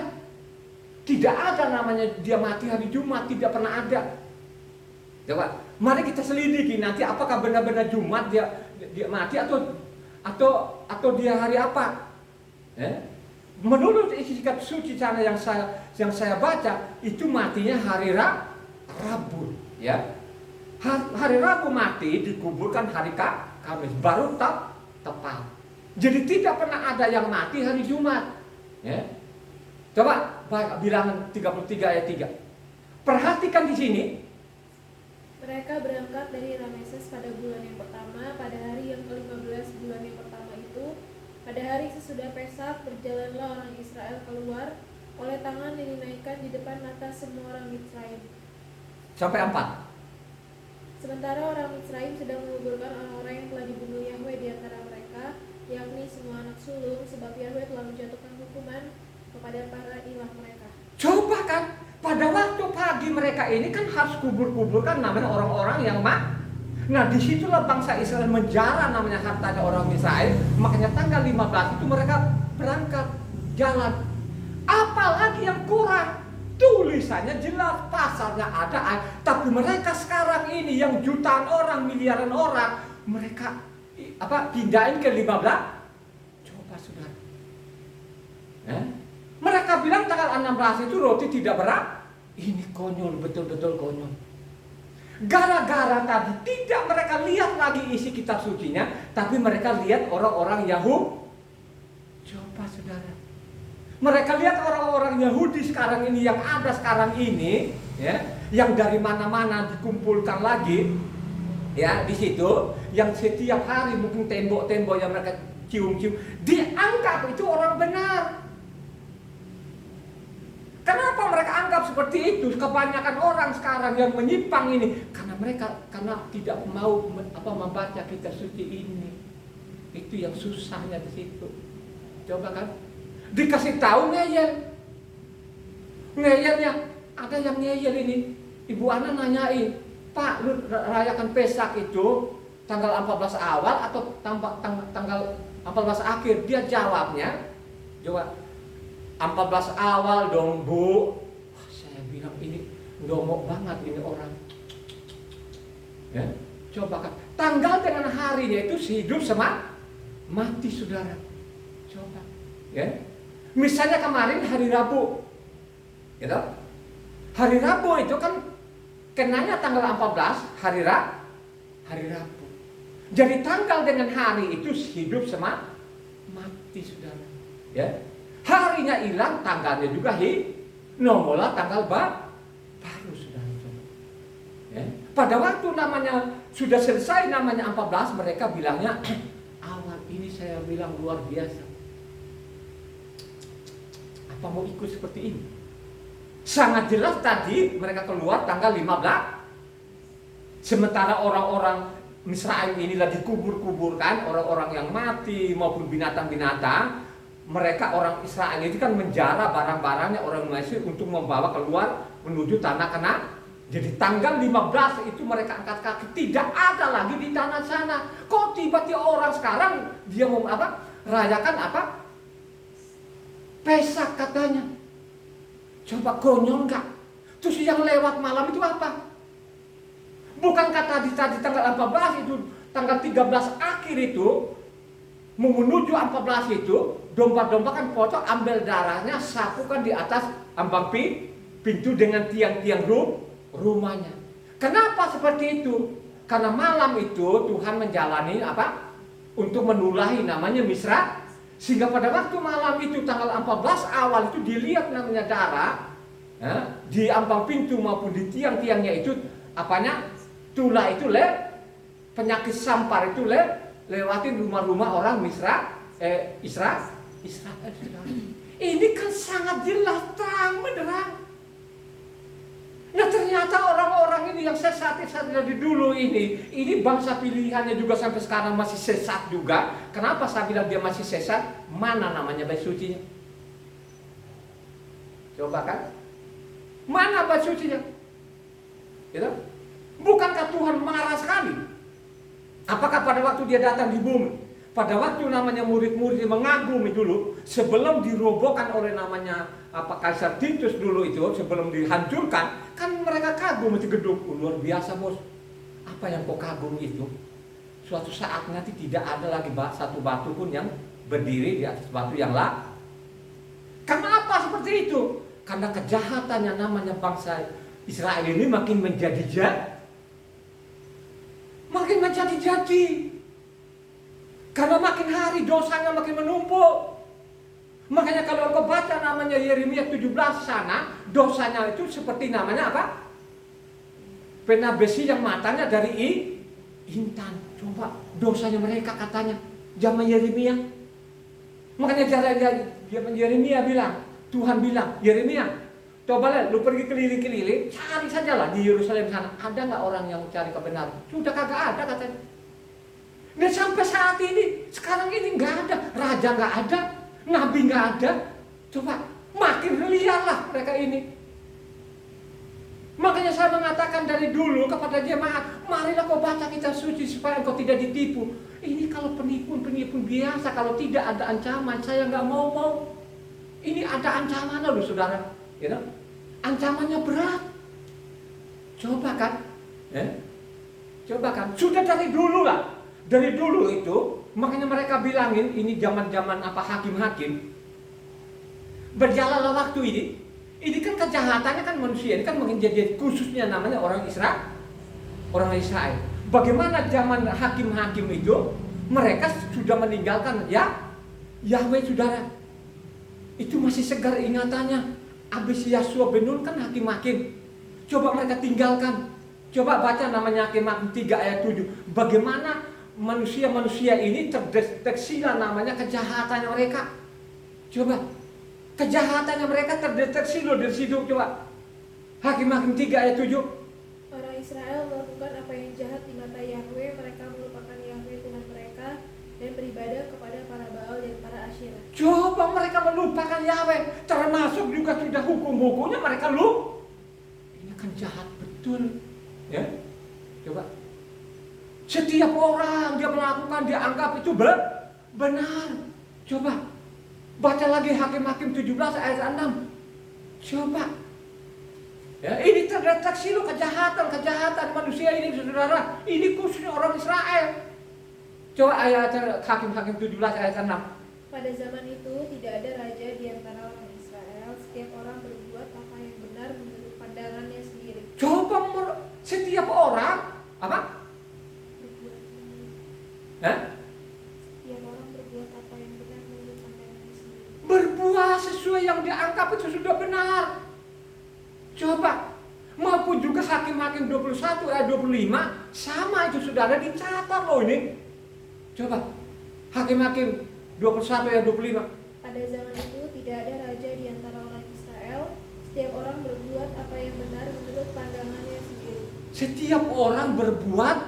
Tidak ada namanya dia mati hari Jumat, tidak pernah ada. Coba, mari kita selidiki nanti apakah benar-benar Jumat dia mati atau dia hari apa? Menurut isi kitab suci sana yang saya baca itu matinya hari Rabu, ya. Hari Rabu mati, dikuburkan hari Kamis, baru tepat. Jadi tidak pernah ada yang mati hari Jumat, ya. Coba Bilangan 33 ayat 3. Perhatikan di sini. Mereka berangkat dari Rameses pada bulan yang pertama, pada hari yang ke-15 bulan yang pertama itu. Pada hari sesudah Pesak, berjalanlah orang Israel keluar, oleh tangan yang dinaikkan di depan mata semua orang Misraim. Sampai 4. Sementara orang Misraim sedang menguburkan orang-orang yang telah dibunuh Yahweh di antara mereka, yakni semua anak sulung, sebab Yahweh telah menjatuhkan hukuman kepada para ilah mereka. Coba kan, pada waktu pagi mereka ini kan harus kubur-kuburkan namanya orang-orang yang Nah disitulah bangsa Israel menjarah namanya hartanya orang Israel. Makanya tanggal 15 itu mereka berangkat jalan. Apalagi yang kurang, tulisannya jelas, pasalnya ada. Tapi mereka sekarang ini yang jutaan orang, miliaran orang, mereka pindahin ke 15. Coba saudara, mereka bilang tanggal 16 itu roti tidak berat. Ini konyol, betul-betul konyol. Gara-gara tadi tidak mereka lihat lagi isi kitab sucinya, tapi mereka lihat orang-orang Yahudi. Coba saudara, mereka lihat orang-orang Yahudi sekarang ini yang ada sekarang ini, ya, yang dari mana-mana dikumpulkan lagi, ya, di situ, yang setiap hari mungkin tembok-tembok yang mereka cium-cium, dianggap itu orang benar. Kenapa mereka anggap seperti itu? Kebanyakan orang sekarang yang menyimpang ini karena tidak mau membaca kitab suci ini. Itu yang susahnya di situ. Coba kan, dikasih tahu ngeyel. Ngeyelnya ada yang ngeyel ini. Ibu Ana nanyain, Pak, lu rayakan Pesak itu tanggal 14 awal atau tanggal 14 akhir? Dia jawabnya, 14 awal dong, Bu. Wah, saya bilang ini ngomong banget ini orang. Ya, coba kan, tanggal dengan harinya itu hidup sama mati, saudara. Coba, ya. Misalnya kemarin hari Rabu, gitu. Hari Rabu itu kan kenanya tanggal 14 hari Rabu. Jadi tanggal dengan hari itu hidup sama mati, saudara. Ya. Harinya hilang, tanggalnya juga nongollah tanggal baru, saudara. Ya. Pada waktu namanya sudah selesai namanya 14, mereka bilangnya awal ini saya bilang luar biasa. Apa mau ikut seperti ini? Sangat jelas tadi mereka keluar tanggal 15. Sementara orang-orang Israel inilah dikubur-kuburkan, orang-orang yang mati maupun binatang-binatang. Mereka orang Israel itu kan menjara barang-barangnya orang Mesir untuk membawa keluar menuju tanah Kanaan. Jadi tanggal 15 itu mereka angkat kaki, tidak ada lagi di tanah sana. Kok tiba-tiba orang sekarang dia mau rayakan Pesak katanya. Coba konyol enggak? Terus yang lewat malam itu apa? Bukankah tadi tanggal 14 itu, tanggal 13 akhir itu mau menuju 14 itu, domba-domba kan potong, ambil darahnya, sapukan di atas ambang pintu dengan tiang-tiang rumahnya. Kenapa seperti itu? Karena malam itu Tuhan menjalani untuk menulahi namanya Misra. Sehingga pada waktu malam itu tanggal 14 awal itu dilihat namanya darah, ya, di ambang pintu maupun di tiang-tiangnya itu tulah itu penyakit sampar itu lewatin rumah-rumah orang Israel. Ini kan sangat jelas terang benderang. Nah ternyata orang-orang ini yang sesat dari dulu ini bangsa pilihannya juga sampai sekarang masih sesat juga. Kenapa saya bilang dia masih sesat? Mana namanya bait sucinya? Coba kan? Mana bait sucinya? Gitu? Bukankah Tuhan marah sekali? Apakah pada waktu dia datang di bumi, pada waktu namanya murid-murid mengagumi dulu, sebelum dirobohkan oleh namanya Kaisar Titus dulu itu, sebelum dihancurkan, kan mereka kagum itu gedung. Luar biasa, bos. Apa yang kau kagum itu? Suatu saat nanti tidak ada lagi satu batu pun yang berdiri di atas batu yang lain. Kenapa seperti itu? Karena kejahatan yang namanya bangsa Israel ini makin menjadi-jadi. Karena makin hari dosanya makin menumpuk. Makanya kalau engkau baca namanya Yeremia 17 sana, dosanya itu seperti namanya pena besi yang matanya dari intan. Coba dosanya mereka katanya zaman Yeremia. Makanya zaman Yeremia bilang, Tuhan bilang, Yeremia, coba lu pergi keliling-keliling, cari sajalah di Yerusalem sana, ada nggak orang yang cari kebenaran? Sudah kagak ada katanya. Dan sampai saat ini, sekarang ini nggak ada, raja nggak ada, nabi nggak ada. Coba makin liarlah mereka ini. Makanya saya mengatakan dari dulu kepada jemaat, marilah kau baca kitab suci supaya kau tidak ditipu. Ini kalau penipu biasa, kalau tidak ada ancaman, saya nggak mau. Ini ada ancamannya loh saudara, you know? Ancamannya berat. Coba kan, coba kan, sudah dari dulu lah. Dari dulu itu, makanya mereka bilangin ini zaman-zaman hakim-hakim. Berjalanlah waktu ini kan kejahatannya kan manusia, ini kan menjadi khususnya namanya orang Israel. orang Israel. Bagaimana zaman hakim-hakim itu, mereka sudah meninggalkan Yahweh, saudara. Itu masih segar ingatannya. Habis Yahsua ben Nun kan hakim-hakim. Coba mereka tinggalkan. Coba baca namanya Hakim-Hakim 3 ayat 7. Bagaimana manusia-manusia ini terdeteksi namanya kejahatannya mereka. Coba. Kejahatannya mereka terdeteksi loh dari situ, coba. Hakim-Hakim 3 ayat 7. Orang Israel melakukan apa yang jahat di mata Yahweh, mereka melupakan Yahweh Tuhan mereka dan beribadah kepada para Baal dan para Asyera. Coba mereka melupakan Yahweh, termasuk juga sudah hukum-hukumnya mereka Ini kan jahat betul, ya. Coba. Setiap orang dia melakukan, dia anggap itu benar. Coba. Baca lagi Hakim-Hakim 17 ayat 6. Coba. Ya, ini terdeteksi loh kejahatan manusia ini, saudara. Ini khususnya orang Israel. Coba ayat Hakim-Hakim 17 ayat 6. Pada zaman itu tidak ada raja di antara orang Israel. Setiap orang berbuat apa yang benar menurut pandangannya sendiri. Coba setiap orang apa? Berbuat. Hah? Setiap orang berbuat apa yang benar menurut pandangannya sendiri. Berbuat sesuai yang dianggap itu sudah benar. Coba. Maupun juga Hakim-Hakim 21 ayat 25 sama itu saudara, dicatat loh ini. Coba. Hakim-Hakim 21 ayat 25. Pada zaman itu tidak ada raja di antara orang Israel. Setiap orang berbuat apa yang benar menurut pandangannya sendiri. Setiap orang berbuat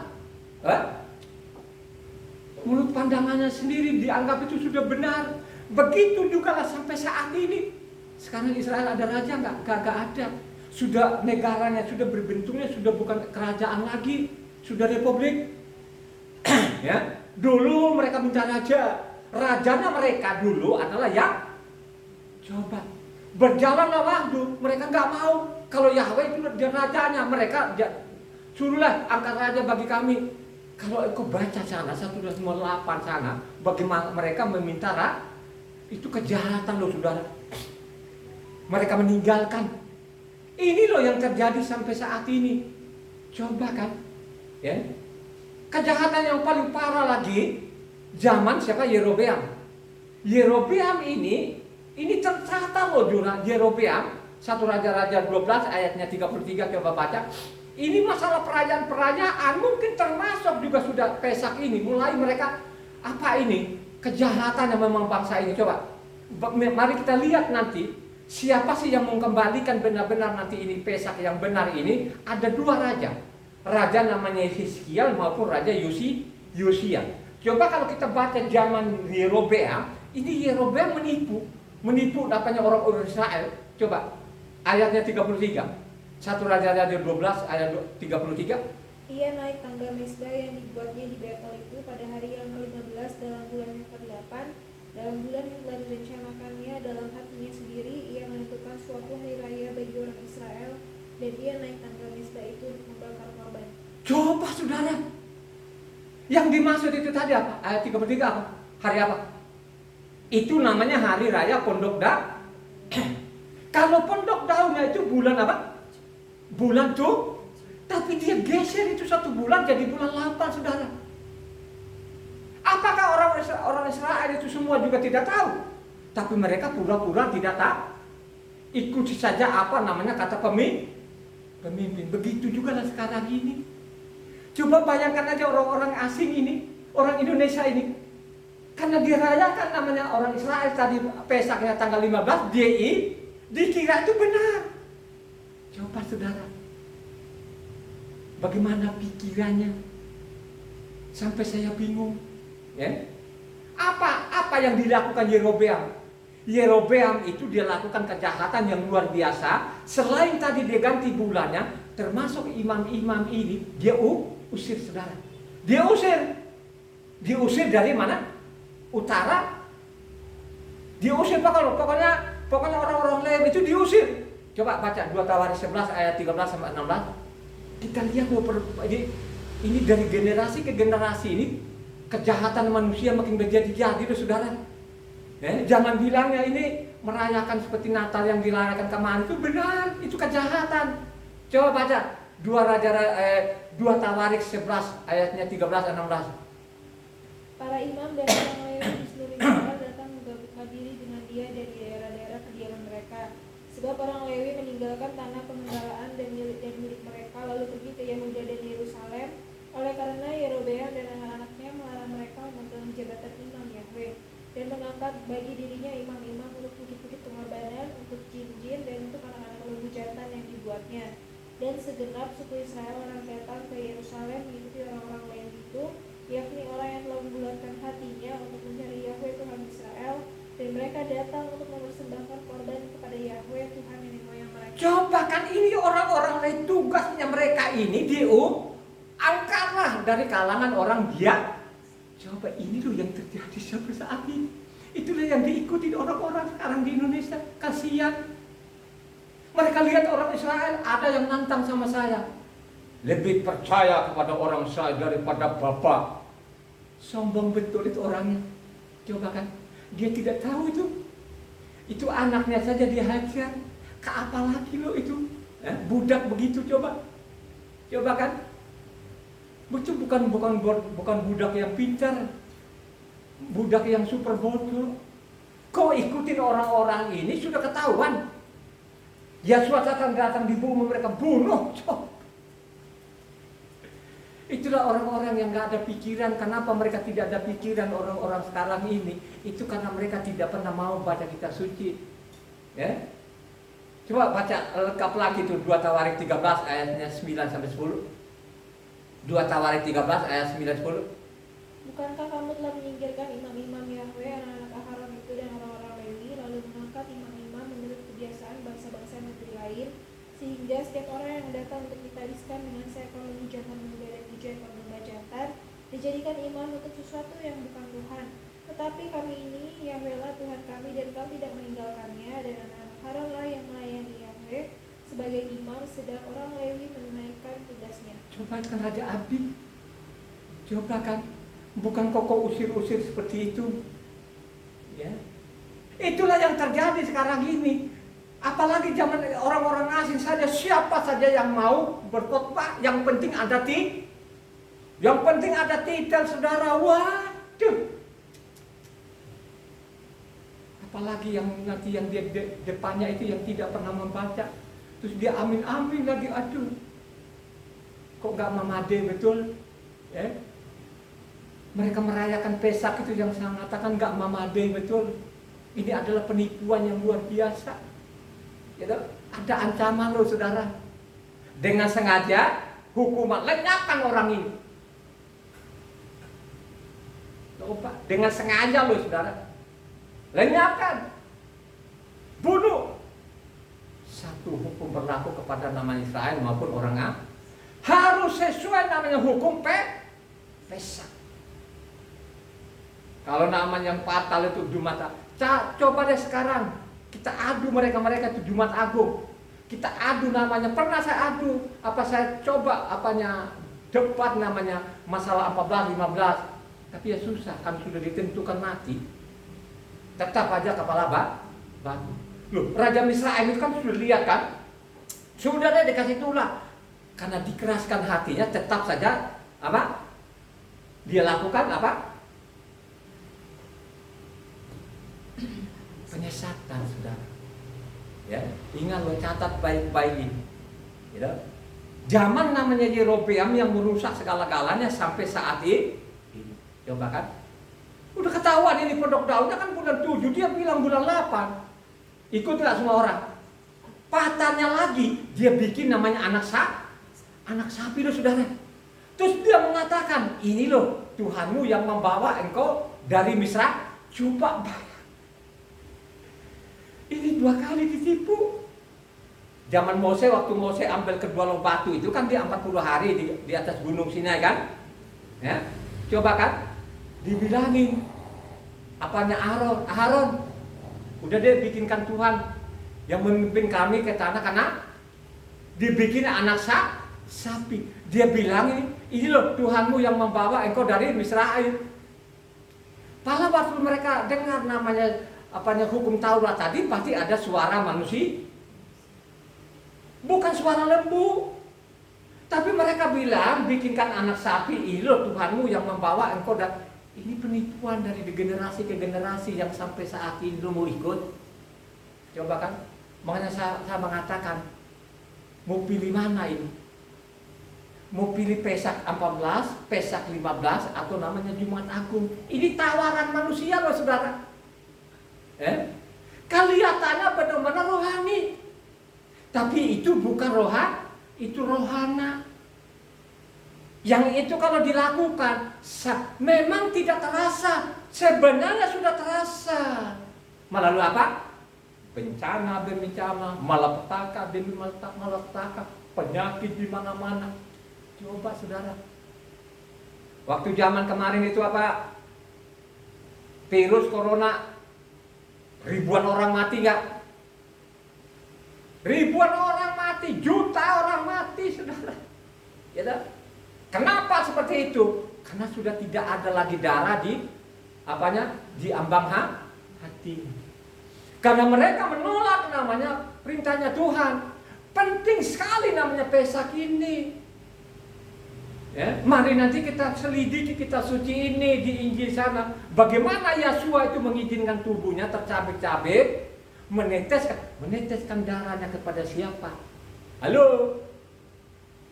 menurut pandangannya sendiri, dianggap itu sudah benar. Begitu juga lah sampai saat ini. Sekarang Israel ada raja nggak? Gak ada. Sudah negaranya sudah berbentuknya sudah bukan kerajaan lagi, sudah republik. Ya, dulu mereka minta raja. Rajanya mereka dulu adalah coba berjalanlah waktu, mereka nggak mau. Kalau Yahweh itu dia rajanya, mereka suruhlah angkat raja bagi kami. Kalau kau baca sana 1:8 sana, bagaimana mereka meminta itu kejahatan loh saudara. Mereka meninggalkan. Ini loh yang terjadi sampai saat ini. Coba kan, ya. Kejahatan yang paling parah lagi zaman siapa? Yerobeam. Yerobeam ini tercatat loh jurnal Yerobeam 1 Raja-Raja 12 ayatnya 33, coba baca. Ini masalah perayaan-perayaan mungkin termasuk juga sudah Pesak ini. Mulai mereka apa ini? Kejahatan yang memang bangsa ini. Coba. Mari kita lihat nanti siapa sih yang mengembalikan benar-benar nanti ini Pesak yang benar ini. Ada 2 raja. Raja namanya Hizkiel maupun Raja Yosia. Coba kalau kita baca zaman Yerobeam, ini Yerobeam menipu dapatnya orang Israel. Coba ayatnya 33. 1 Raja-Raja 12 ayat 33. Ia naik tangga mesbah yang dibuatnya di Betel itu pada hari yang ke-15 dalam bulan yang ke-8. Dalam bulan yang telah direncanakannya dalam hatinya sendiri, ia menentukan suatu hari raya bagi orang Israel, dan ia naik tangga mesbah itu untuk membakar korban. Coba saudara, yang dimaksud itu tadi apa? Ayat 33 apa? Hari apa? Itu namanya hari raya Pondok Daun. Kalau Pondok Daunnya itu bulan apa? Bulan tuh. Tapi dia geser itu 1 bulan jadi bulan 8 saudara. Apakah orang Israel itu semua juga tidak tahu? Tapi mereka pura-pura tidak tahu. Ikuti saja apa namanya kata pemimpin. Begitu juga lah sekarang ini. Coba bayangkan aja orang-orang asing ini, orang Indonesia ini. Karena dirayakan namanya orang Israel tadi Pesaknya tanggal 15, dikira itu benar. Coba saudara, bagaimana pikirannya? Sampai saya bingung. Ya? Apa yang dilakukan Yerobeam? Yerobeam itu dia lakukan kejahatan yang luar biasa. Selain tadi dia ganti bulannya, termasuk imam-imam ini dia usir saudara. Dia usir dari mana? Utara. Dia usir pokoknya orang-orang Lewi itu diusir. Coba baca 2 Tawarik 11 ayat 13 sampai 16. Kita lihat ini dari generasi ke generasi ini kejahatan manusia makin menjadi-jadi loh saudara. Ya, jangan bilangnya ini merayakan seperti Natal yang dirayakan kemarin itu benar, itu kejahatan. Coba baca 2 2 Tawarik 11 ayatnya 13-16. Para imam dan orang Lewi di seluruh Israel datang menghadiri dengan dia dari daerah-daerah kediaman mereka. Sebab orang Lewi meninggalkan tanah pengembala dan milik mereka lalu pergi ke Yehuda dan Yerusalem. Oleh karena Yerobeam dan anak-anaknya melarang mereka memegang jabatan imam Yahweh dan mengangkat bagi dirinya imam-imam untuk bukit-bukit pengorbanan, untuk jin-jin dan untuk anak-anak lembu jantan yang dibuatnya. Dan segenap suku Israel orang datang ke Yerusalem mengikuti orang-orang Lewi itu, yakni orang yang telah membulatkan hatinya untuk mencari Yahweh Tuhan Israel, dan mereka datang untuk mempersembahkan korban kepada Yahweh Tuhan nenek moyang mereka. Coba kan ini orang-orang lain, tugasnya mereka ini angkatlah dari kalangan orang dia. Coba ini loh yang terjadi sampai saat ini. Itulah yang diikuti orang-orang sekarang di Indonesia. Kasihan. Mereka lihat orang Israel, ada yang nantang sama saya. Lebih percaya kepada orang saya daripada Bapak. Sombong betul itu orangnya. Coba kan, dia tidak tahu itu. Itu anaknya saja dia hajar. Apalagi lo itu, budak begitu coba. Coba kan. Itu bukan budak yang pintar. Budak yang super bodoh. Kau ikutin orang-orang ini sudah ketahuan. Yesus akan datang di bumi mereka bunuh. Itulah orang-orang yang gak ada pikiran. Kenapa mereka tidak ada pikiran orang-orang sekarang ini? Itu karena mereka tidak pernah mau baca kitab suci. Ya? Coba baca lengkap lagi itu 2 Tawarik 13 ayatnya 9-10. 2 Tawarik 13 ayat 9-10. Bukankah kamu telah menyingkirkan imam-imam Yahweh, anak-anak Aharon itu dan orang-orang Lewi, lalu mengangkat imam-imam menurut kebiasaan bangsa-bangsa negeri lain, sehingga setiap orang yang datang untuk ditariskan dengan seekor lembu jantan muda dan 7 ekor domba jantan dijadikan imam untuk sesuatu yang bukan Tuhan. Tetapi kami ini, Yahwehlah Tuhan kami, dan kau tidak meninggalkannya, dan anak-anak Aharonlah yang melayani Yahweh sebagai imam, sedang orang Lewi menunaikan tugasnya. Coba kan Raja Abi. Coba kan, bukan kok usir-usir seperti itu. Ya. Itulah yang terjadi sekarang ini. Apalagi zaman orang-orang asing saja, siapa saja yang mau berkhotbah, yang penting ada titel saudara. Waduh. Apalagi yang nanti yang dia depannya itu yang tidak pernah membaca. Terus dia amin-amin lagi, aduh. Kok gak memadai betul? Ya. Mereka merayakan Pesak itu yang saya mengatakan gak memadai betul. Ini adalah penipuan yang luar biasa. Ya, ada ancaman loh saudara. Dengan sengaja hukuman, lenyapkan orang ini. Lupa, dengan sengaja loh saudara. Lenyapkan. Bunuh. Satu hukum berlaku kepada nama Israel maupun orang Am. Harus sesuai namanya hukum Pesak. Kalau namanya yang fatal itu Jumat. Coba deh sekarang kita adu mereka itu Jumat Agung. Kita adu namanya. Pernah saya adu. Saya coba debat namanya masalah 14-15. Tapi ya susah, kan sudah ditentukan mati. Tetap aja kepala batu. Loh, Raja Misraim itu kan sudah lihat kan. Sudah deh dikasih tulah. Karena dikeraskan hatinya, tetap saja dia lakukan penyesatan, saudara. Ya, ingat lo, catat baik-baik ini. Ya. Zaman namanya Yerobeam yang merusak segala-galanya sampai saat ini. Coba kan, udah ketahuan ini pondok daunnya kan bulan 7, dia bilang bulan 8. Ikutlah semua orang. Patahnya lagi, dia bikin namanya anak sapi loh saudara. Terus dia mengatakan, ini loh Tuhanmu yang membawa engkau dari Misra. Coba, ini 2 kali ditipu. Zaman Mose, waktu Mose ambil kedua loh batu itu kan dia 40 hari di atas gunung Sinai kan. Ya, coba kan, dibilangin Aharon, udah deh bikinkan Tuhan yang memimpin kami ke tanah Kanaan. Dibikin anak sapi. Dia bilang ini loh Tuhanmu yang membawa engkau dari Misraim. Pada waktu mereka dengar namanya hukum Taurat tadi, pasti ada suara manusia. Bukan suara lembu. Tapi mereka bilang, bikinkan anak sapi, ilo Tuhanmu yang membawa engkau. Dan ini penipuan dari generasi ke generasi yang sampai saat ini lu mau ikut. Coba kan, makanya saya mengatakan, mau pilih mana ini? Mau pilih Pesak 14, Pesak 15, atau namanya Jumat Agung. Ini tawaran manusia loh saudara. Kelihatannya benar-benar rohani. Tapi itu bukan itu rohana. Yang itu kalau dilakukan memang tidak terasa. Sebenarnya sudah terasa. Melalui apa? Bencana demi bencana, malapetaka demi malapetaka, penyakit di mana-mana. Coba saudara. Waktu zaman kemarin itu apa? Virus corona, ribuan orang mati nggak? Ribuan orang mati, juta orang mati, saudara. Ya, kenapa seperti itu? Karena sudah tidak ada lagi darah di ambang hati. Karena mereka menolak namanya perintahnya Tuhan. Penting sekali namanya Pesak ini. Ya, mari nanti kita selidiki, kita suci ini di Injil sana. Bagaimana Yesua itu mengizinkan tubuhnya tercabik-cabik, meneteskan darahnya kepada siapa? Halo?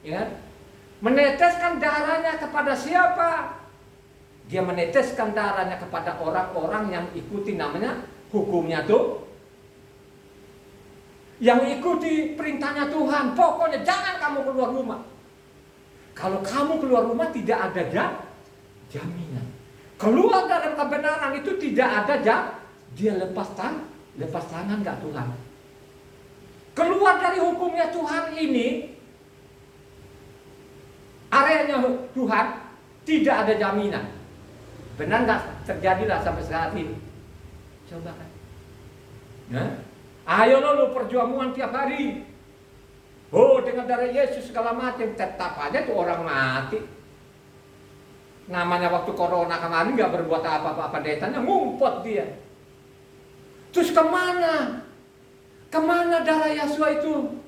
Ya? Meneteskan darahnya kepada siapa? Dia meneteskan darahnya kepada orang-orang yang ikuti namanya hukumnya tuh. Yang ikuti perintahnya Tuhan. Pokoknya jangan kamu keluar rumah. Kalau kamu keluar rumah tidak ada jaminan. Keluar dalam kebenaran itu tidak ada dia lepas tangan nggak Tuhan. Keluar dari hukumnya Tuhan ini, areanya Tuhan tidak ada jaminan. Benar nggak terjadilah sampai saat ini? Coba kan. Nah, ayo lu perjuangan tiap hari. Oh, dengan darah Yesus segala macam, tetap aja tuh orang mati. Namanya waktu corona kemarin nggak berbuat apa-apa, pendetanya ngumpet dia. Terus kemana? Kemana darah Yesua itu?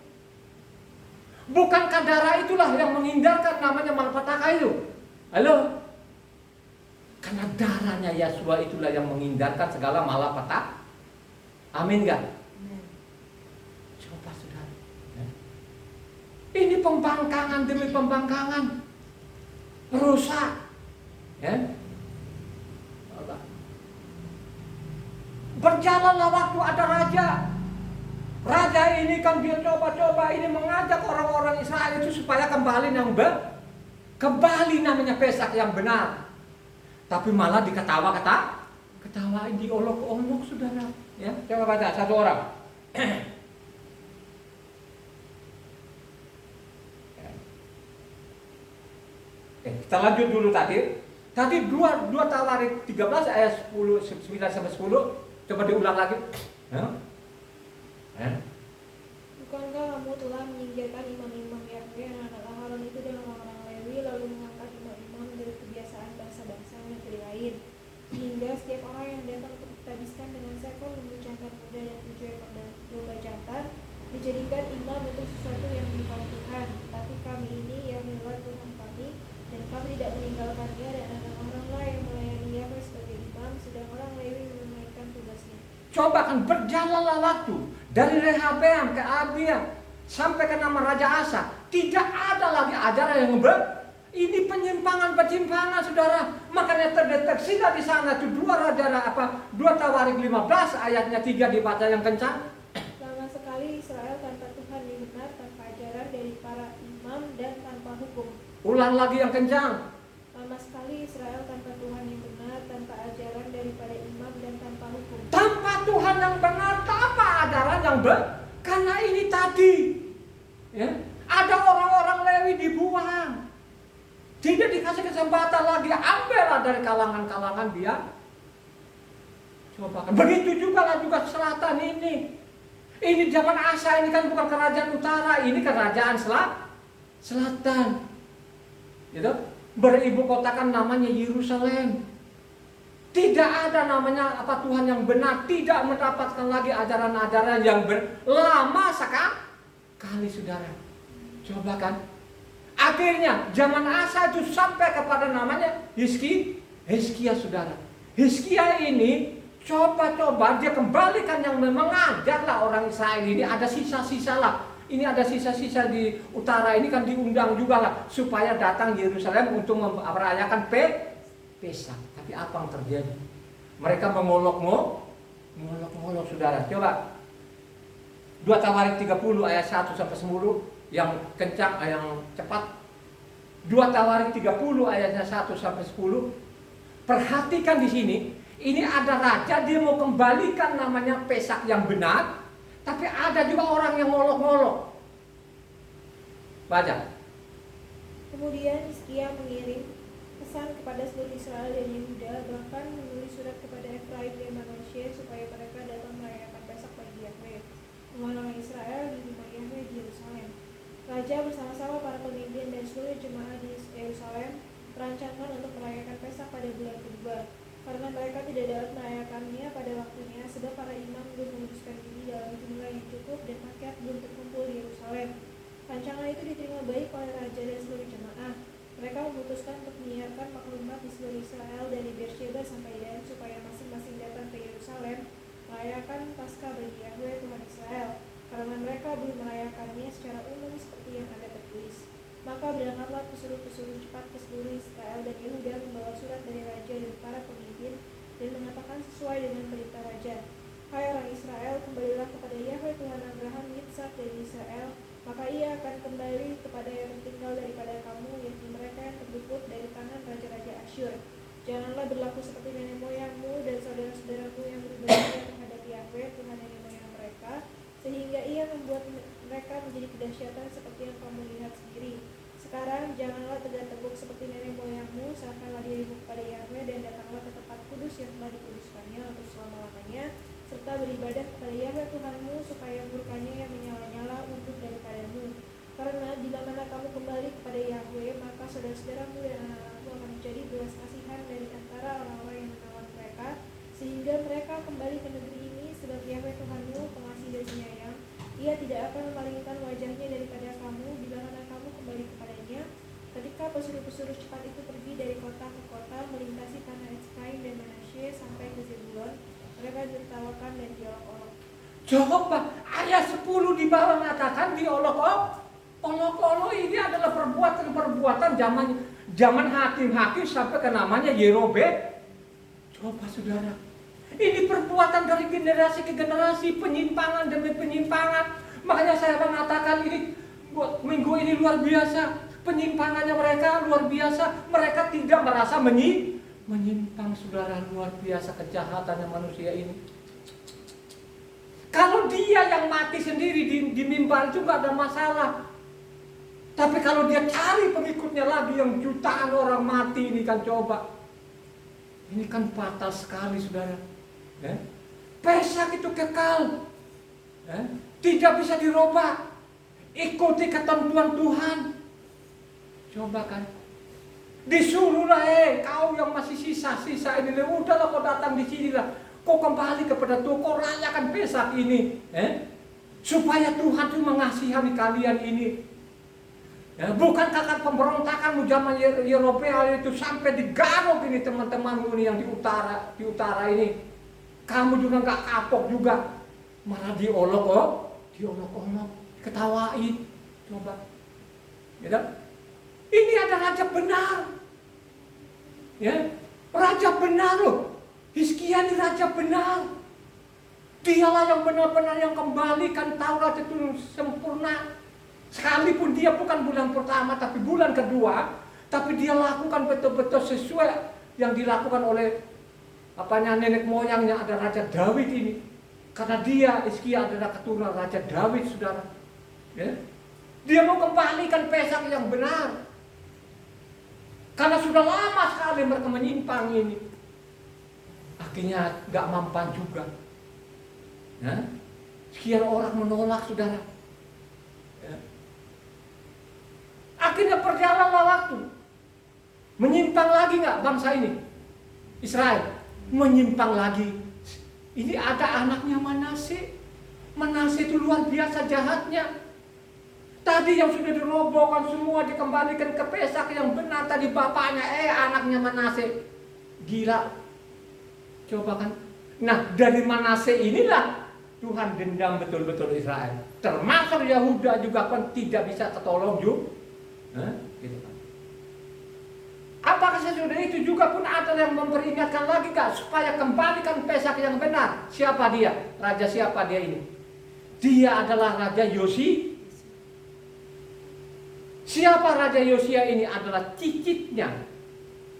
Bukankah darah itulah yang menghindarkan namanya malapetaka itu? Halo? Karena darahnya Yesua itulah yang menghindarkan segala malapetaka. Amin gak? Coba saudara. Ini pembangkangan demi pembangkangan. Rusak. Ya? Berjalanlah waktu ada raja. Raja ini kan dia coba-coba ini mengajak orang-orang Israel itu supaya kembali kembali namanya Pesak yang benar. Tapi malah ketawain diolok-olok saudara. Ya, coba baca satu orang. Kita lanjut dulu tadi. Tadi 2 Tawarik 13 ayat 9 sampai 10. Coba diulang lagi. Bukankah kamu telah menyingkirkan imam-imam Yahwe anak Aharon itu dan orang-orang Lewi, lalu mengangkat imam-imam dari kebiasaan bangsa-bangsa negeri lain, sehingga setiap orang yang datang untuk dihabiskan dengan seekor lembu jantan muda dan 7 ekor domba jantan dijadikan imam untuk sesuatu yang bukan Tuhan. Tapi kami ini Yahwe Tuhan kami, dan kami tidak meninggalkannya, dan anak orang lain melayani Yahwe sebagai imam, sedang orang Lewi menunaikan tugasnya. Coba kan berjalanlah waktu dari Rehabeam ke Abia sampai ke nama Raja Asa, tidak ada lagi ajaran yang ini penyimpangan saudara. Makanya terdeteksi di sana itu 2 Tawarik 15 ayatnya 3 dibaca yang kencang. Lama sekali Israel tanpa Tuhan yang benar, tanpa ajaran dari para imam dan tanpa hukum. Ulang lagi yang kencang. Lama sekali Israel tanpa Tuhan yang benar, tanpa ajaran daripada imam dan tanpa hukum. Tanpa Tuhan yang benar, tanpa ajaran yang karena ini tadi, ya, ada orang-orang Lewi dibuang, tidak dikasih kesempatan lagi, ambillah dari kalangan-kalangan dia. Coba kan, begitu juga selatan ini. Ini zaman Asa ini kan bukan kerajaan utara, ini kerajaan selatan. Gitu? Beribu kota kan namanya Yerusalem. Tidak ada namanya Tuhan yang benar, tidak mendapatkan lagi ajaran-ajaran yang lama sekali saudara. Coba kan, Akhirnya zaman Asa itu sampai kepada namanya Hizkia, saudara. Hizkia ini coba-coba dia kembalikan yang mengajarlah orang Israel ini, ada sisa-sisa lah. Ini ada sisa-sisa di utara ini kan diundang juga lah supaya datang Yerusalem untuk merayakan Pesak. Tapi apa yang terjadi? Mereka mengolok-ngolok, saudara. Coba 2 Tawarik 30 ayat 1 sampai 10 yang kencang, yang cepat. 2 Tawarik 30 ayatnya 1 sampai 10. Perhatikan di sini, ini ada raja, dia mau kembalikan namanya Pesak yang benar, tapi ada juga orang yang ngolok-ngolok. Baca. Kemudian Hizkia mengirim pesan kepada seluruh Israel dan Yehuda, bahkan menulis surat kepada Efraim dan Manasye supaya mereka datang merayakan Pesak bagi Yahweh, orang Israel di rumah Yahweh di Yerusalem. Raja bersama-sama para pemimpin dan seluruh jemaah di Yerusalem merancangkan untuk merayakan Pesak pada bulan kedua, karena mereka tidak dapat merayakannya pada waktunya, sebab para imam belum menguduskan diri dalam jumlah yang cukup dan rakyat belum terkumpul di Yerusalem. Rancangan itu diterima baik oleh raja dan seluruh jemaah. Mereka memutuskan untuk menyiarkan maklumat di seluruh Israel dari Beersheba sampai Dan, supaya masing-masing datang ke Yerusalem merayakan Paskah bagi Yahweh Tuhan Israel, karena mereka belum merayakannya secara umum seperti yang ada tertulis. Maka berangkatlah pesuruh-pesuruh cepat ke seluruh Israel dan Yehuda membawa surat dari raja dan para pemimpin dan mengatakan sesuai dengan perintah raja. Hai orang Israel, kembalilah kepada Yahweh Tuhan Abraham, Yitzhak dan Israel, maka ia akan kembali kepada yang tertinggal daripada kamu, yaitu mereka yang terluput dari tangan raja-raja Asyur. Janganlah berlaku seperti nenek moyangmu dan saudara-saudaramu yang beribadah terhadap Yahweh Tuhan nenek moyang mereka, sehingga ia membuat mereka menjadi kedahsyatan seperti yang kamu lihat sendiri. Sekarang janganlah tegak-teguk seperti nenek moyangmu, serahkanlah dirimu kepada Yahweh dan datanglah ke tempat kudus yang telah dikuduskannya untuk selama-lamanya, serta beribadah kepada Yahweh Tuhanmu, supaya murkanya yang menyala-nyala untuk daripadamu. Karena bila mana kamu kembali kepada Yahweh, maka saudara-saudaramu dan anak-anakmu akan menjadi belas kasihan dari antara orang-orang yang menawan mereka, sehingga mereka kembali ke negeri ini, sebab Yahweh Tuhanmu pengasih dan penyayang. Ia tidak akan memalingkan wajahnya daripada kamu bila mana kamu kembali kepadanya. Ketika pesuruh-pesuruh cepat itu pergi dari kota ke kota, melintasi tanah Efraim dan Manasye sampai ke Zebulon, mereka ditertawakan dan diolok-olok. Coba ayat 10 di bawah mengatakan diolok-olok. Olok-olok ini adalah perbuatan zaman hakim-hakim sampai ke namanya Yerobeam. Coba saudara, ini perbuatan dari generasi ke generasi, penyimpangan demi penyimpangan. Makanya saya mengatakan ini buat minggu ini luar biasa. Penyimpangannya mereka luar biasa. Mereka tidak merasa menyimpang, saudara. Luar biasa kejahatannya manusia ini. Kalau dia yang mati sendiri di mimbar itu gak ada masalah. Tapi kalau dia cari pengikutnya lagi yang jutaan orang mati ini kan coba. Ini kan fatal sekali, saudara. Pesak itu kekal, tidak bisa dirubah. Ikuti ketentuan Tuhan. Coba kan, disuruhlah, kau yang masih sisa-sisa ini, udahlah kau datang di sini lah. Kau kembali kepada Tuhan, kau rayakan Pesak ini, supaya Tuhan itu mengasihani kalian ini. Bukan kakak pemberontakanmu zaman Yerobeam itu sampai digaruk ini teman-temanmu ini yang di utara ini. Kamu juga nggak kapok juga, malah diolok-olok, ketawain. Coba, ya, ini ada raja benar, ya, raja benar loh. Hizkia ini raja benar. Dialah yang benar-benar yang kembalikan Taurat itu sempurna. Sekalipun dia bukan bulan pertama tapi bulan kedua, tapi dia lakukan betul-betul sesuai yang dilakukan oleh nenek moyangnya, ada Raja Daud ini. Karena dia, Hizkia adalah keturunan Raja Daud, saudara. Ya? Dia mau kembalikan Pesak yang benar. Karena sudah lama sekali mereka menyimpang ini. Akhirnya gak mampan juga. Ya? Sekian orang menolak, saudara. Ya? Akhirnya berjalanlah waktu. Menyimpang lagi gak bangsa ini? Israel menyimpang lagi. Ini ada anaknya Manasye. Manasye itu luar biasa jahatnya. Tadi yang sudah dirobohkan semua dikembalikan ke Pesak yang benar. Tadi bapaknya, anaknya Manase. Gila. Coba kan. Nah, dari Manase inilah Tuhan dendam betul-betul Israel. Termasuk Yahuda juga kan tidak bisa ketolong juga. Gitu kan. Apakah sesudah itu juga pun ada yang memperingatkan lagi gak supaya kembalikan Pesak yang benar? Siapa dia? Raja siapa dia ini? Dia adalah Raja Yosi. Siapa Raja Yosia ini? Adalah cicitnya.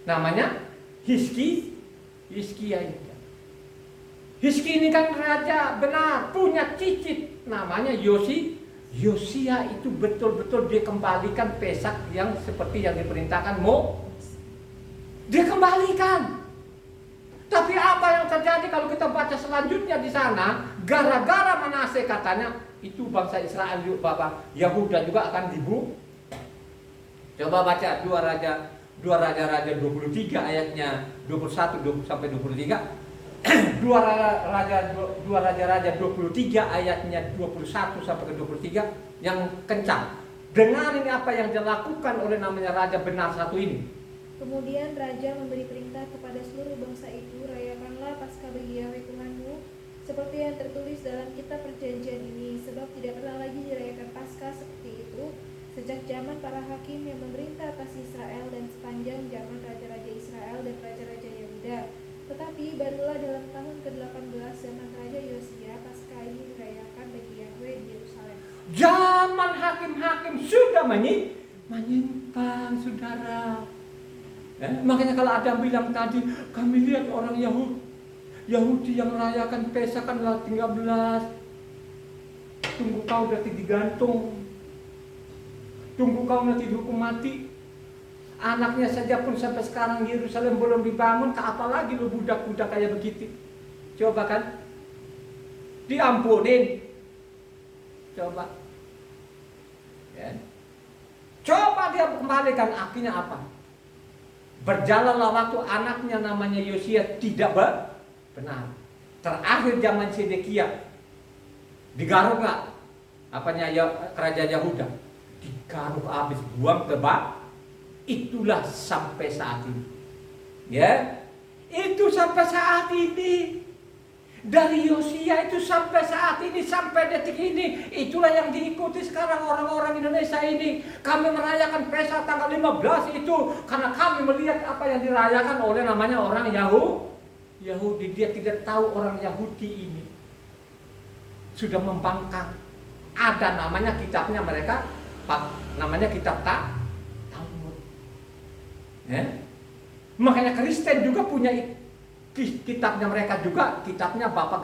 Namanya Hizkia ini. Hizki ini kan raja benar, punya cicit namanya Yosia itu betul-betul dia kembalikan Pesak yang seperti yang diperintahkan dia kembalikan. Tapi apa yang terjadi kalau kita baca selanjutnya di sana, gara-gara Manase katanya itu bangsa Israel Bapak Yahuda juga akan dibunuh. Coba baca 2 Raja 23 ayatnya 21 sampai 23. 2 Raja 23 ayatnya 21 sampai ke 23 yang kencang. Dengar ini apa yang dilakukan oleh namanya raja benar satu ini. Kemudian raja memberi perintah kepada seluruh bangsa itu, rayakanlah Paskah bagi Yahweh Tuhanmu, seperti yang tertulis dalam kitab perjanjian ini, sebab tidak pernah lagi dirayakan Paskah seperti itu sejak zaman para hakim yang memerintah atas Israel dan sepanjang zaman raja-raja Israel dan raja-raja Yehuda. Tetapi barulah dalam tahun ke-18 zaman Raja Yosia, Paskah ini dirayakan bagi Yahweh di Yerusalem. Zaman hakim-hakim sudah menyimpang, saudara. Makanya kalau ada bilang tadi, kami lihat orang Yahudi yang merayakan Pesak kan 13. Tunggu kau nanti digantung. Tunggu kau nanti dihukum mati. Anaknya saja pun sampai sekarang Yerusalem belum dibangun, apalagi lu budak-budak kayak begitu. Coba kan, diampunin. Coba, ya. Coba dia kembalikan, akhirnya apa? Berjalanlah waktu, anaknya namanya Yosia tidak benar. Terakhir zaman Sedekia, digaruk nggak? Apanya kerajaan Yahuda? Digaruk habis, buang ke bak. Itulah sampai saat ini. Ya, itu sampai saat ini. Dari Yosia itu sampai saat ini, sampai detik ini. Itulah yang diikuti sekarang orang-orang Indonesia ini. Kami merayakan Pesak tanggal 15 itu karena kami melihat apa yang dirayakan oleh namanya orang Yahudi. Dia tidak tahu orang Yahudi ini sudah membangkang. Ada namanya kitabnya mereka, namanya kitab Talmud. Ya? Makanya Kristen juga punya kitabnya mereka juga, kitabnya Bapak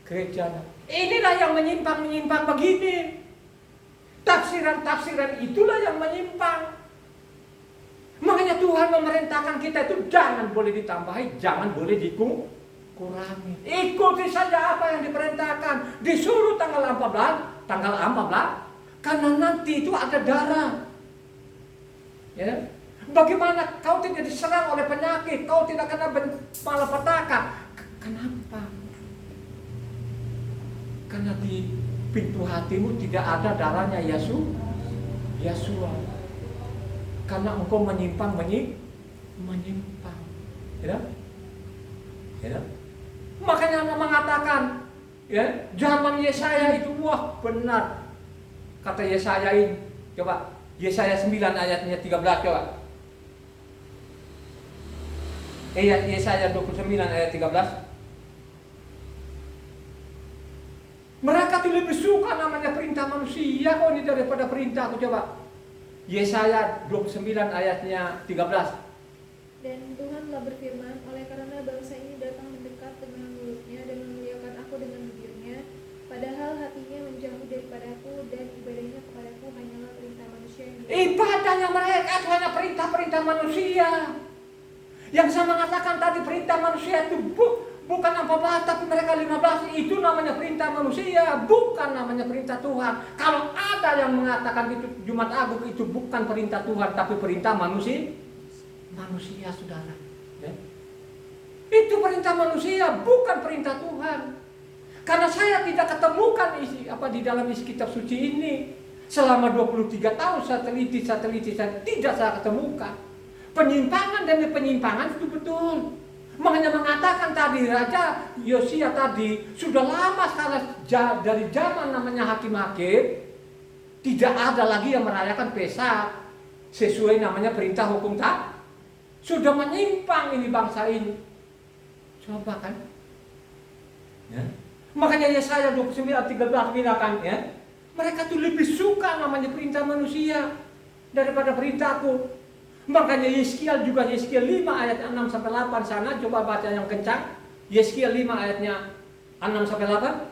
Gereja. Inilah yang menyimpang begini. Tafsiran itulah yang menyimpang. Makanya Tuhan memerintahkan kita itu jangan boleh ditambahi, jangan boleh dikurangi. Ikuti saja apa yang diperintahkan. Disuruh tanggal 14, karena nanti itu ada darah. Ya. Bagaimana kau tidak diserang oleh penyakit, kau tidak kena malapetaka? Kenapa? Karena di pintu hatimu tidak ada darahnya Yesua. Karena engkau menyimpang. Ya? Ya? Makanya mengatakan, ya, zaman Yesaya itu wah benar. Kata Yesaya ini, coba Yesaya 9 ayatnya 13 coba. Yesaya 29 ayat 13. Mereka tuh lebih suka namanya perintah manusia kok ini daripada perintah aku. Coba Yesaya 29 ayatnya 13. Dan Tuhan telah berfirman, oleh karena bangsa ini datang mendekat dengan mulutnya dan memuliakan aku dengan bibirnya, padahal hatinya menjauh daripadaku dan ibadahnya kepadaku hanyalah perintah manusia. Ibadahnya mereka itu hanya perintah-perintah manusia. Yang saya mengatakan tadi perintah manusia itu bukan 14 tapi mereka 15, itu namanya perintah manusia, bukan namanya perintah Tuhan. Kalau ada yang mengatakan itu Jumat Agung itu bukan perintah Tuhan tapi perintah manusia, saudara. Ya? Itu perintah manusia, bukan perintah Tuhan. Karena saya tidak ketemukan di dalam isi kitab suci ini. Selama 23 tahun saya teliti saya tidak saya ketemukan. Penyimpangan demi penyimpangan itu betul. Makanya mengatakan tadi Raja Yosia tadi sudah lama sekali dari zaman namanya hakim-hakim tidak ada lagi yang merayakan Pesak sesuai namanya perintah hukum tak. Sudah menyimpang ini bangsa ini. Coba kan? Ya. Makanya Yesaya 29:13 bilang ya, mereka tuh lebih suka namanya perintah manusia daripada perintahku. Makanya Yeskiel 5 ayat 6 sampai 8 sana, coba baca yang kencang. Yeskiel 5 ayatnya 6 sampai 8.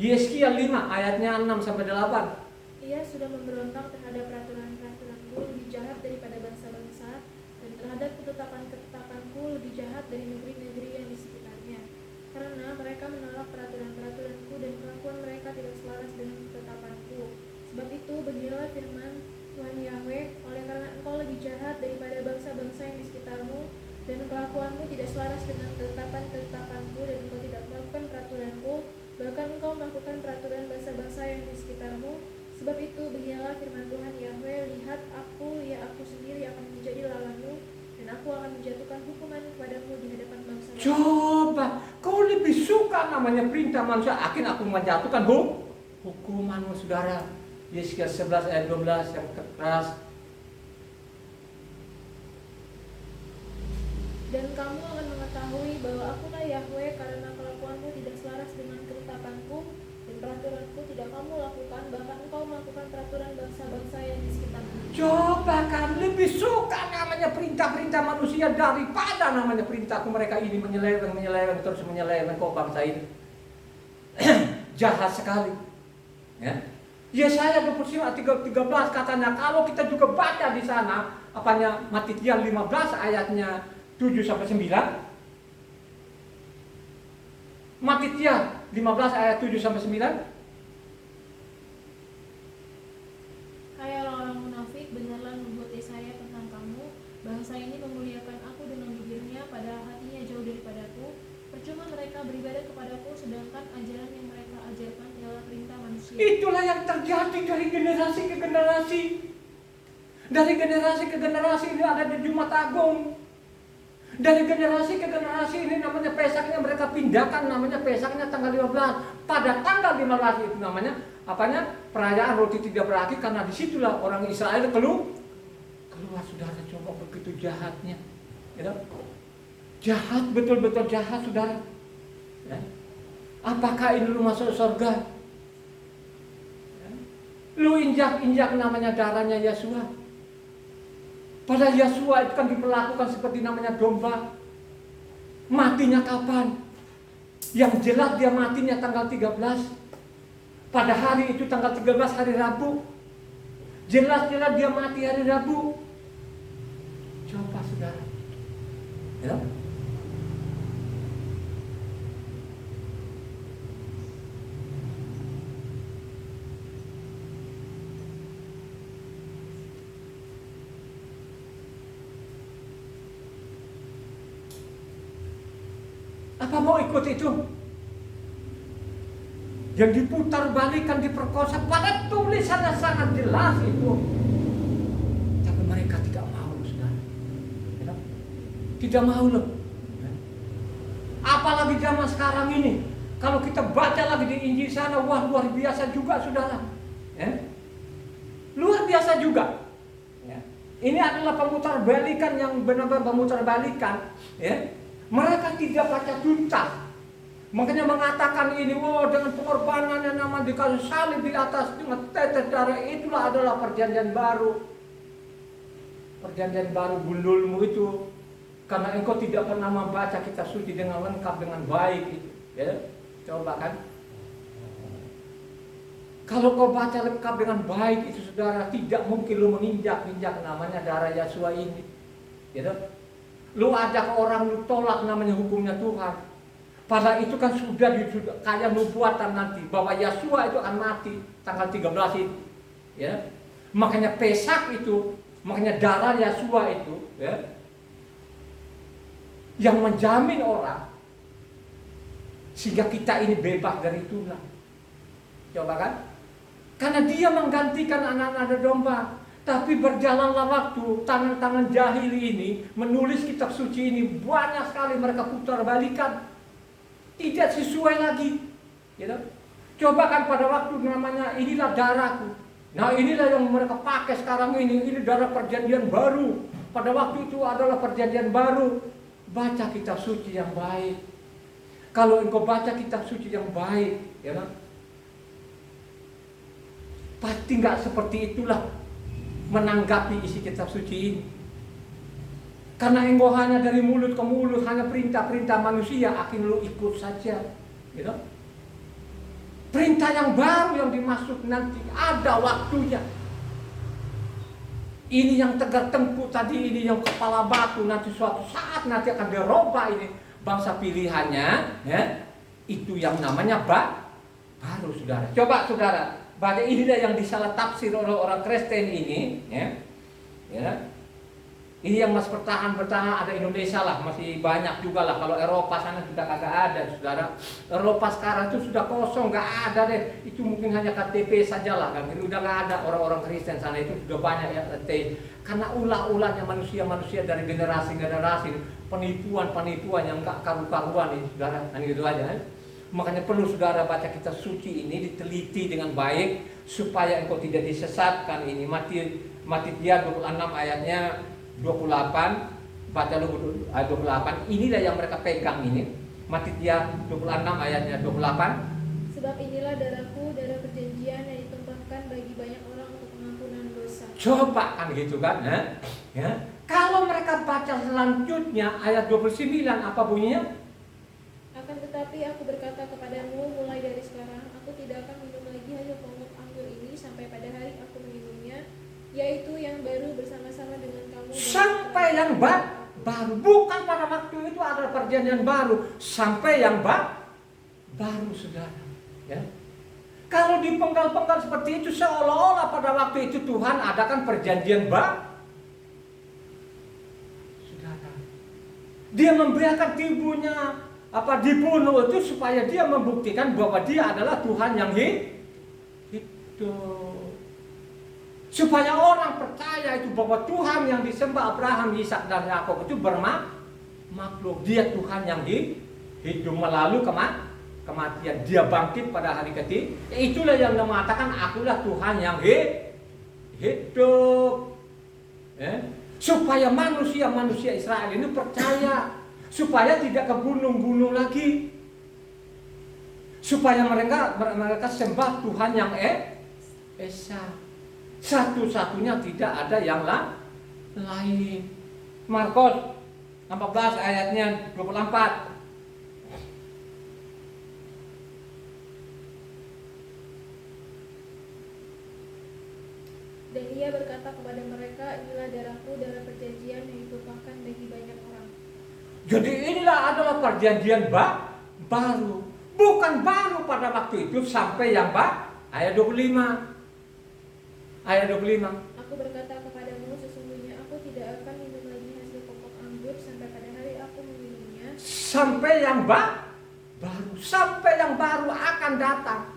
Yeskiel 5 ayatnya 6 sampai 8. Ia sudah memberontak terhadap peraturan-peraturanku lebih jahat daripada bangsa-bangsa, dan terhadap ketetapan-ketetapanku lebih jahat dari negeri-negeri yang di sekitarnya. Karena mereka menolak peraturan-peraturanku dan kelakuan mereka tidak selaras dengan ketetapanku. Sebab itu beginilah firman Tuhan Yahweh, oleh karena engkau lebih jahat daripada bangsa-bangsa yang di sekitarmu, dan kelakuanmu tidak selaras dengan ketetapan-ketetapanku, dan engkau tidak melakukan peraturanku, bahkan engkau melakukan peraturan bangsa-bangsa yang di sekitarmu. Sebab itu beginilah firman Tuhan Yahweh, lihat aku sendiri akan menjadi lawanmu, dan aku akan menjatuhkan hukuman kepadamu di hadapan bangsa. Coba, kau lebih suka namanya perintah manusia, akhirnya aku menjatuhkan hukumanmu saudara. Yeskiel 11 ayat 12 yang keras. Dan kamu akan mengetahui bahwa akulah Yahweh, karena kelakuanmu tidak selaras dengan ketetapanku, dan peraturanku tidak kamu lakukan, bahkan engkau melakukan peraturan bangsa-bangsa yang di sekitarmu. Coba kan lebih suka namanya perintah-perintah manusia daripada namanya perintahku. Mereka ini menyeleweng terus menyeleweng kok bangsa ini. Jahat sekali. Ya. Yesaya 29:13 katanya, kalau kita juga baca di sana apanya Matitia 15 ayatnya 7 sampai 9. Matitia 15 ayat 7 sampai 9. Hai orang-orang munafik, benarlah nubuat Yesaya tentang kamu. Bangsa ini memuliakan aku dengan bibirnya, padahal hatinya jauh daripadaku. Percuma mereka beribadah kepadaku, sedangkan ajaran yang mereka ajarkan ialah perintah manusia. Itulah yang terjadi dari generasi ke generasi. Dari generasi ke generasi ini ada di Jumat Agung. Dari generasi ke generasi ini namanya Pesaknya mereka pindahkan, namanya Pesaknya tanggal 15. Pada tanggal 15 itu namanya perayaan roti tidak berakhir, karena disitulah orang Israel keluar saudara. Coba begitu jahatnya, ya. Jahat, betul-betul jahat saudara, ya. Apakah ini lu masuk surga? Ya. Lu injak namanya darahnya Yesua. Pada Yesua itu kan diperlakukan seperti namanya domba. Matinya kapan? Yang jelas dia matinya tanggal 13. Pada hari itu tanggal 13 hari Rabu. Jelas-jelas dia mati hari Rabu. Coba saudara, ya. Apa mau ikut itu? Yang diputar balikan, diperkosa, pada tulisannya sangat jelas itu. Tapi mereka tidak mau, saudara. Ya? Tidak mau loh. Ya? Apalagi zaman sekarang ini. Kalau kita baca lagi di Injil sana, wah luar biasa juga saudara. Ya? Luar biasa juga. Ya? Ini adalah pemutar balikan yang benar-benar pemutar balikan. Ya? Mereka tidak baca tuntas. Makanya mengatakan ini, dengan pengorbanan yang nama di kayu salib di atas dengan tetes darah, itulah adalah perjanjian baru. Perjanjian baru bululmu itu. Karena engkau tidak pernah membaca kitab suci dengan lengkap, dengan baik itu. Ya, coba kan. Kalau kau baca lengkap dengan baik itu saudara, tidak mungkin lu menginjak-injak namanya darah Yesua ini. Ya, lu ajak orang, lu tolak namanya hukumnya Tuhan. Padahal itu kan sudah kayak nubuatan nanti bahwa Yesua itu akan mati tanggal 13 itu. Ya. Makanya Pesak itu, makanya darah Yesua itu, ya, yang menjamin orang sehingga kita ini bebas dari tulah. Coba kan? Karena dia menggantikan anak-anak domba. Tapi berjalanlah waktu, tangan-tangan jahil ini menulis kitab suci ini, banyak sekali mereka putar balikan, tidak sesuai lagi. Gitu? Coba kan pada waktu namanya inilah darahku. Nah inilah yang mereka pakai sekarang ini darah perjanjian baru. Pada waktu itu adalah perjanjian baru. Baca kitab suci yang baik. Kalau engkau baca kitab suci yang baik, ya kan? Pasti nggak seperti itulah menanggapi isi kitab suci ini. Karena engkau hanya dari mulut ke mulut, hanya perintah-perintah manusia, akhirnya lu ikut saja. Gitu? Perintah yang baru yang dimaksud nanti ada waktunya. Ini yang tegar tengkuk tadi, ini yang kepala batu, nanti suatu saat nanti akan dirubah ini bangsa pilihannya, ya. Itu yang namanya baru, saudara. Coba saudara, baca inilah yang disalah tafsir oleh orang Kristen ini, ya. Ini yang masih bertahan ada Indonesia lah, masih banyak juga lah. Kalau Eropa sana sudah kagak ada, saudara. Eropa sekarang itu sudah kosong, nggak ada deh. Itu mungkin hanya KTP saja lah kan. Ini udah nggak ada orang-orang Kristen sana, itu sudah banyak ya KTP. Karena ulah-ulahnya manusia-manusia dari generasi ke generasi, penipuan yang nggak karu-karuan ini, saudara. Kan gitu aja. Kan? Makanya perlu saudara baca kitab suci ini diteliti dengan baik supaya engkau tidak disesatkan ini. Matitia 26 ayatnya 28, baca dulu ayat 28. Inilah yang mereka pegang ini. Matitia 26 ayatnya 28. Sebab inilah darahku, darah perjanjian yang ditumpahkan bagi banyak orang untuk pengampunan dosa. Coba kan gitu kan, ya. Kalau mereka baca selanjutnya ayat 29 apa bunyinya? Akan tetapi aku berkata kepadamu, mulai dari sekarang aku tidak akan minum lagi hasil pokok anggur ini sampai pada hari aku meminumnya, yaitu yang baru bersama-sama dengan kamu. Sampai yang baru, bukan pada waktu itu adalah perjanjian baru, sampai yang baru, saudara. Ya. Kalau dipenggal-penggal seperti itu, seolah-olah pada waktu itu Tuhan adakan perjanjian saudara. Dia memberikan tubuhnya dibunuh itu supaya dia membuktikan bahwa dia adalah Tuhan yang hidup. Supaya orang percaya itu bahwa Tuhan yang disembah Abraham, Ishak dan Yakub itu bermakhluk. Dia Tuhan yang hidup melalui kematian. Dia bangkit pada hari ketiga. Itulah yang mengatakan akulah Tuhan yang hidup. Supaya manusia Israel ini percaya. Supaya tidak ke gunung-gunung lagi. Supaya mereka sembah Tuhan yang Esa. Satu-satunya tidak ada yang lain. Markus 14 ayatnya 24. Dan ia berkata kepada mereka, inilah darahku, darah perjanjian yang ditumpahkan bagi banyak orang. Jadi inilah adalah perjanjian baru. Bukan baru pada waktu itu sampai yang ayat 25. Ayat 25. Aku berkata kepadamu, sesungguhnya aku tidak akan minum lagi hasil pokok anggur sampai pada hari aku meminumnya. Sampai yang baru akan datang.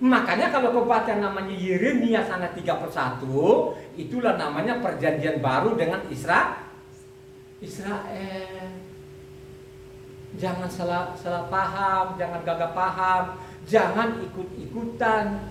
Makanya kalau kau baca namanya Yeremia sana 3:1, itulah namanya perjanjian baru dengan Israel. Jangan salah paham, jangan gagap paham, jangan ikut-ikutan.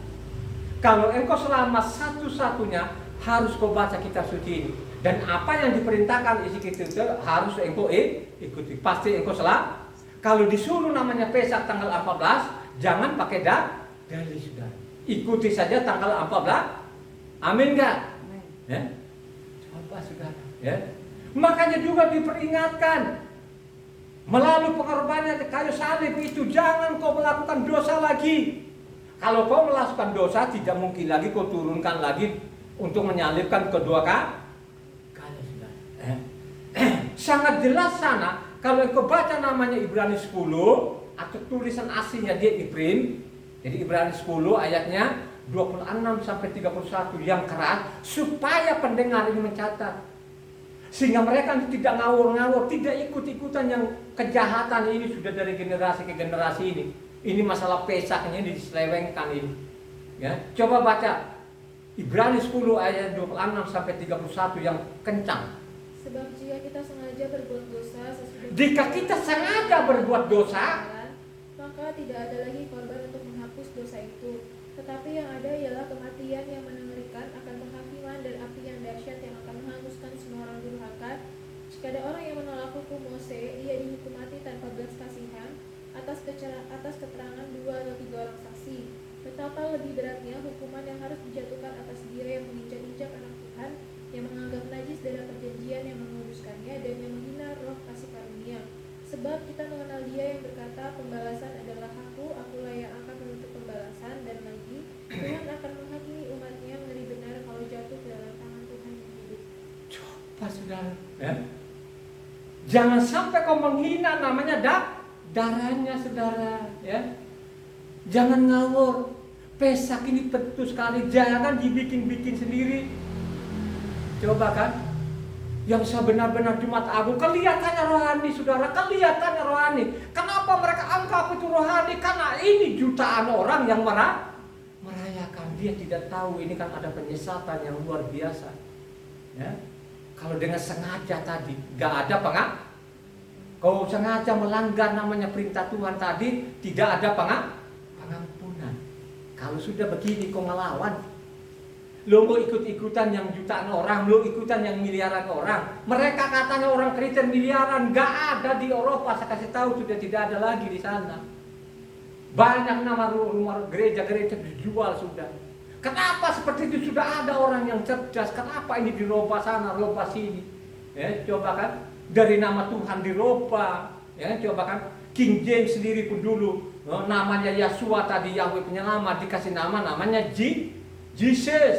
Kalau engkau selamat satu-satunya harus kau baca kitab suci ini. Dan apa yang diperintahkan isi kitab itu harus engkau ikuti. Pasti engkau selamat. Kalau disuruh namanya Pesak tanggal 14, jangan pakai dalih sudah. Ikuti saja tanggal 14. Amin enggak? Ya? Coba saudara, ya. Makanya juga diperingatkan melalui pengorbanan kayu salib itu jangan kau melakukan dosa lagi. Kalau kau melakukan dosa tidak mungkin lagi kau turunkan lagi untuk menyalibkan kedua kali sudah. Sangat jelas sana kalau kau baca namanya Ibrani 10 atau tulisan aslinya dia Ibrim. Jadi Ibrani 10 ayatnya 26 sampai 31 yang keras supaya pendengar ini mencatat. Sehingga mereka tidak ngawur-ngawur, tidak ikut-ikutan yang kejahatan ini sudah dari generasi ke generasi ini. Ini masalah pesaknya diselewengkan ini. Ya, coba baca Ibrani 10 ayat 26 sampai 31 yang kencang. Sebab jika kita sengaja berbuat dosa sesudah Jika kita sengaja berbuat dosa, maka tidak ada lagi korban untuk menghapus dosa itu. Tetapi yang ada ialah kematian yang mengerikan akan penghakiman dan api yang dahsyat yang akan menghanguskan semua orang durhaka. Jika ada orang yang menolak hukum Mose, ia dihukum mati tanpa belas kasihan atas keterangan 2 atau 3 orang saksi. Betapa lebih beratnya hukuman yang harus dijatuhkan atas dia yang menginjak-injak anak Tuhan, yang menganggap najis dalam perjanjian yang menguduskannya, dan yang menghina roh kasih karunia. Sebab kita mengenal dia yang berkata, pembalasan adalah akulah yang akan menuntut pembalasan. Dan lagi, Tuhan akan menghakimi umatnya ngeri benar kalau jatuh ke dalam tangan Tuhan yang hidup. coba saudara, ya. Jangan sampai kau menghina namanya darahnya saudara, ya. Jangan ngawur. Pesak ini betul sekali, jangan dibikin-bikin sendiri. Coba kan, yang sebenar-benar Jumat Agung kelihatannya rohani saudara, kelihatannya rohani. Kenapa mereka anggap itu rohani? Karena ini jutaan orang yang merayakan. Dia tidak tahu ini kan ada penyesatan yang luar biasa. Ya. Kalau dengan sengaja tadi, gak ada kau sengaja melanggar namanya perintah Tuhan tadi, tidak ada pengampunan. Kalau sudah begini kau ngelawan, lo mau ikut-ikutan yang jutaan orang, lo ikutan yang miliaran orang. Mereka katanya orang Kristen miliaran, gak ada di Eropa. Saya kasih tahu sudah tidak ada lagi di sana. Banyak nama rumah gereja-gereja dijual sudah. Kenapa seperti itu? Sudah ada orang yang cerdas. Kenapa ini dirubah sana, rubah sini? Ya, coba kan dari nama Tuhan dirubah. Ya, coba kan King James sendiri pun dulu namanya Yeshua tadi, Yahweh penyelamat, dikasih namanya Jesus.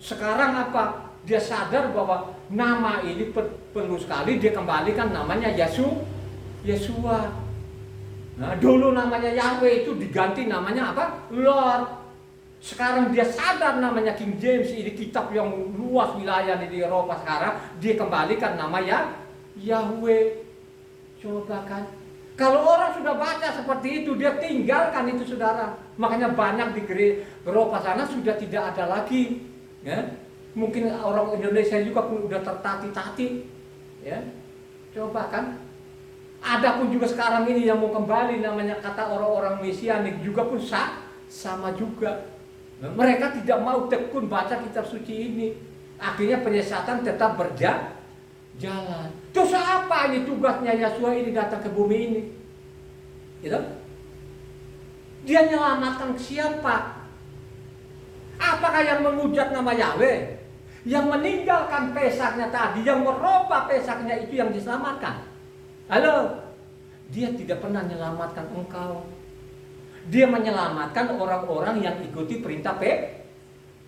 Sekarang apa? Dia sadar bahwa nama ini perlu sekali dia kembalikan namanya Yeshua. Nah, dulu namanya Yahweh itu diganti namanya apa? Lord. Sekarang dia sadar namanya King James, ini kitab yang luas wilayah di Eropa sekarang, dia kembalikan nama Yahweh. Coba kan, kalau orang sudah baca seperti itu, dia tinggalkan itu saudara. Makanya banyak di Eropa sana sudah tidak ada lagi. Ya, mungkin orang Indonesia juga pun udah tertati-tati. Ya, coba kan. Ada pun juga sekarang ini yang mau kembali namanya kata orang-orang Mesianik juga pun sama juga. Mereka tidak mau tekun baca kitab suci ini. Akhirnya penyesatan tetap berjalan. Terus apa ini tugasnya Yeshua ini datang ke bumi ini? Gitu? Dia menyelamatkan siapa? Apakah yang menghujat nama Yahweh? Yang meninggalkan pesaknya tadi, yang merubah pesaknya itu yang diselamatkan. Halo? Dia tidak pernah menyelamatkan engkau. Dia menyelamatkan orang-orang yang ikuti perintah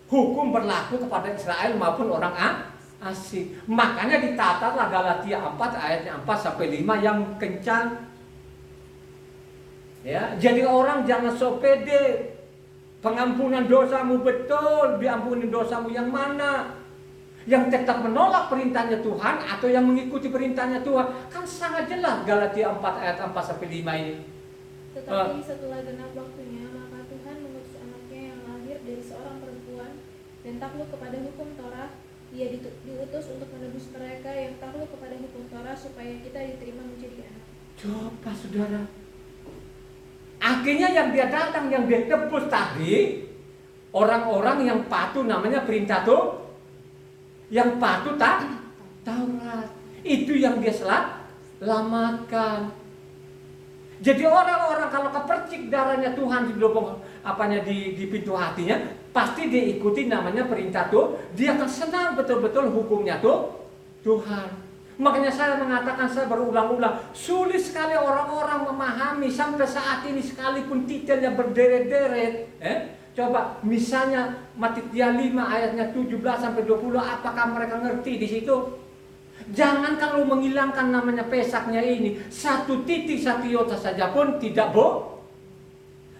hukum berlaku kepada Israel maupun orang asing. Makanya ditatalah Galatia 4 ayatnya 4 sampai 5 yang kencang. Ya, jadi orang jangan so pede. Pengampunan dosamu betul, diampuni dosamu yang mana? Yang tetap menolak perintahnya Tuhan atau yang mengikuti perintahnya Tuhan? Kan sangat jelas Galatia 4 ayat 4 sampai 5 ini. Tetapi setelah genap waktunya, maka Tuhan mengutus anaknya yang lahir dari seorang perempuan dan takluk kepada hukum Torah. Ia diutus untuk menebus mereka yang takluk kepada hukum Torah supaya kita diterima menjadi anak. Coba saudara. Akhirnya yang dia datang, yang dia tebus tadi, orang-orang yang patuh namanya perintah Tuhan, yang patuh Taurat. Itu yang dia selamatkan. Jadi orang-orang kalau kepercik darahnya Tuhan di lubang di pintu hatinya, pasti dia ikuti namanya perintah Tuhan. Dia akan senang betul-betul hukumnya Tuhan. Makanya saya mengatakan, saya berulang-ulang, sulit sekali orang-orang memahami sampai saat ini sekalipun titelnya berderet-deret. Coba misalnya Matitia 5 ayatnya 17 sampai 20, apakah mereka ngerti di situ? Jangan kalau menghilangkan namanya pesaknya ini, satu titik satu iota saja pun tidak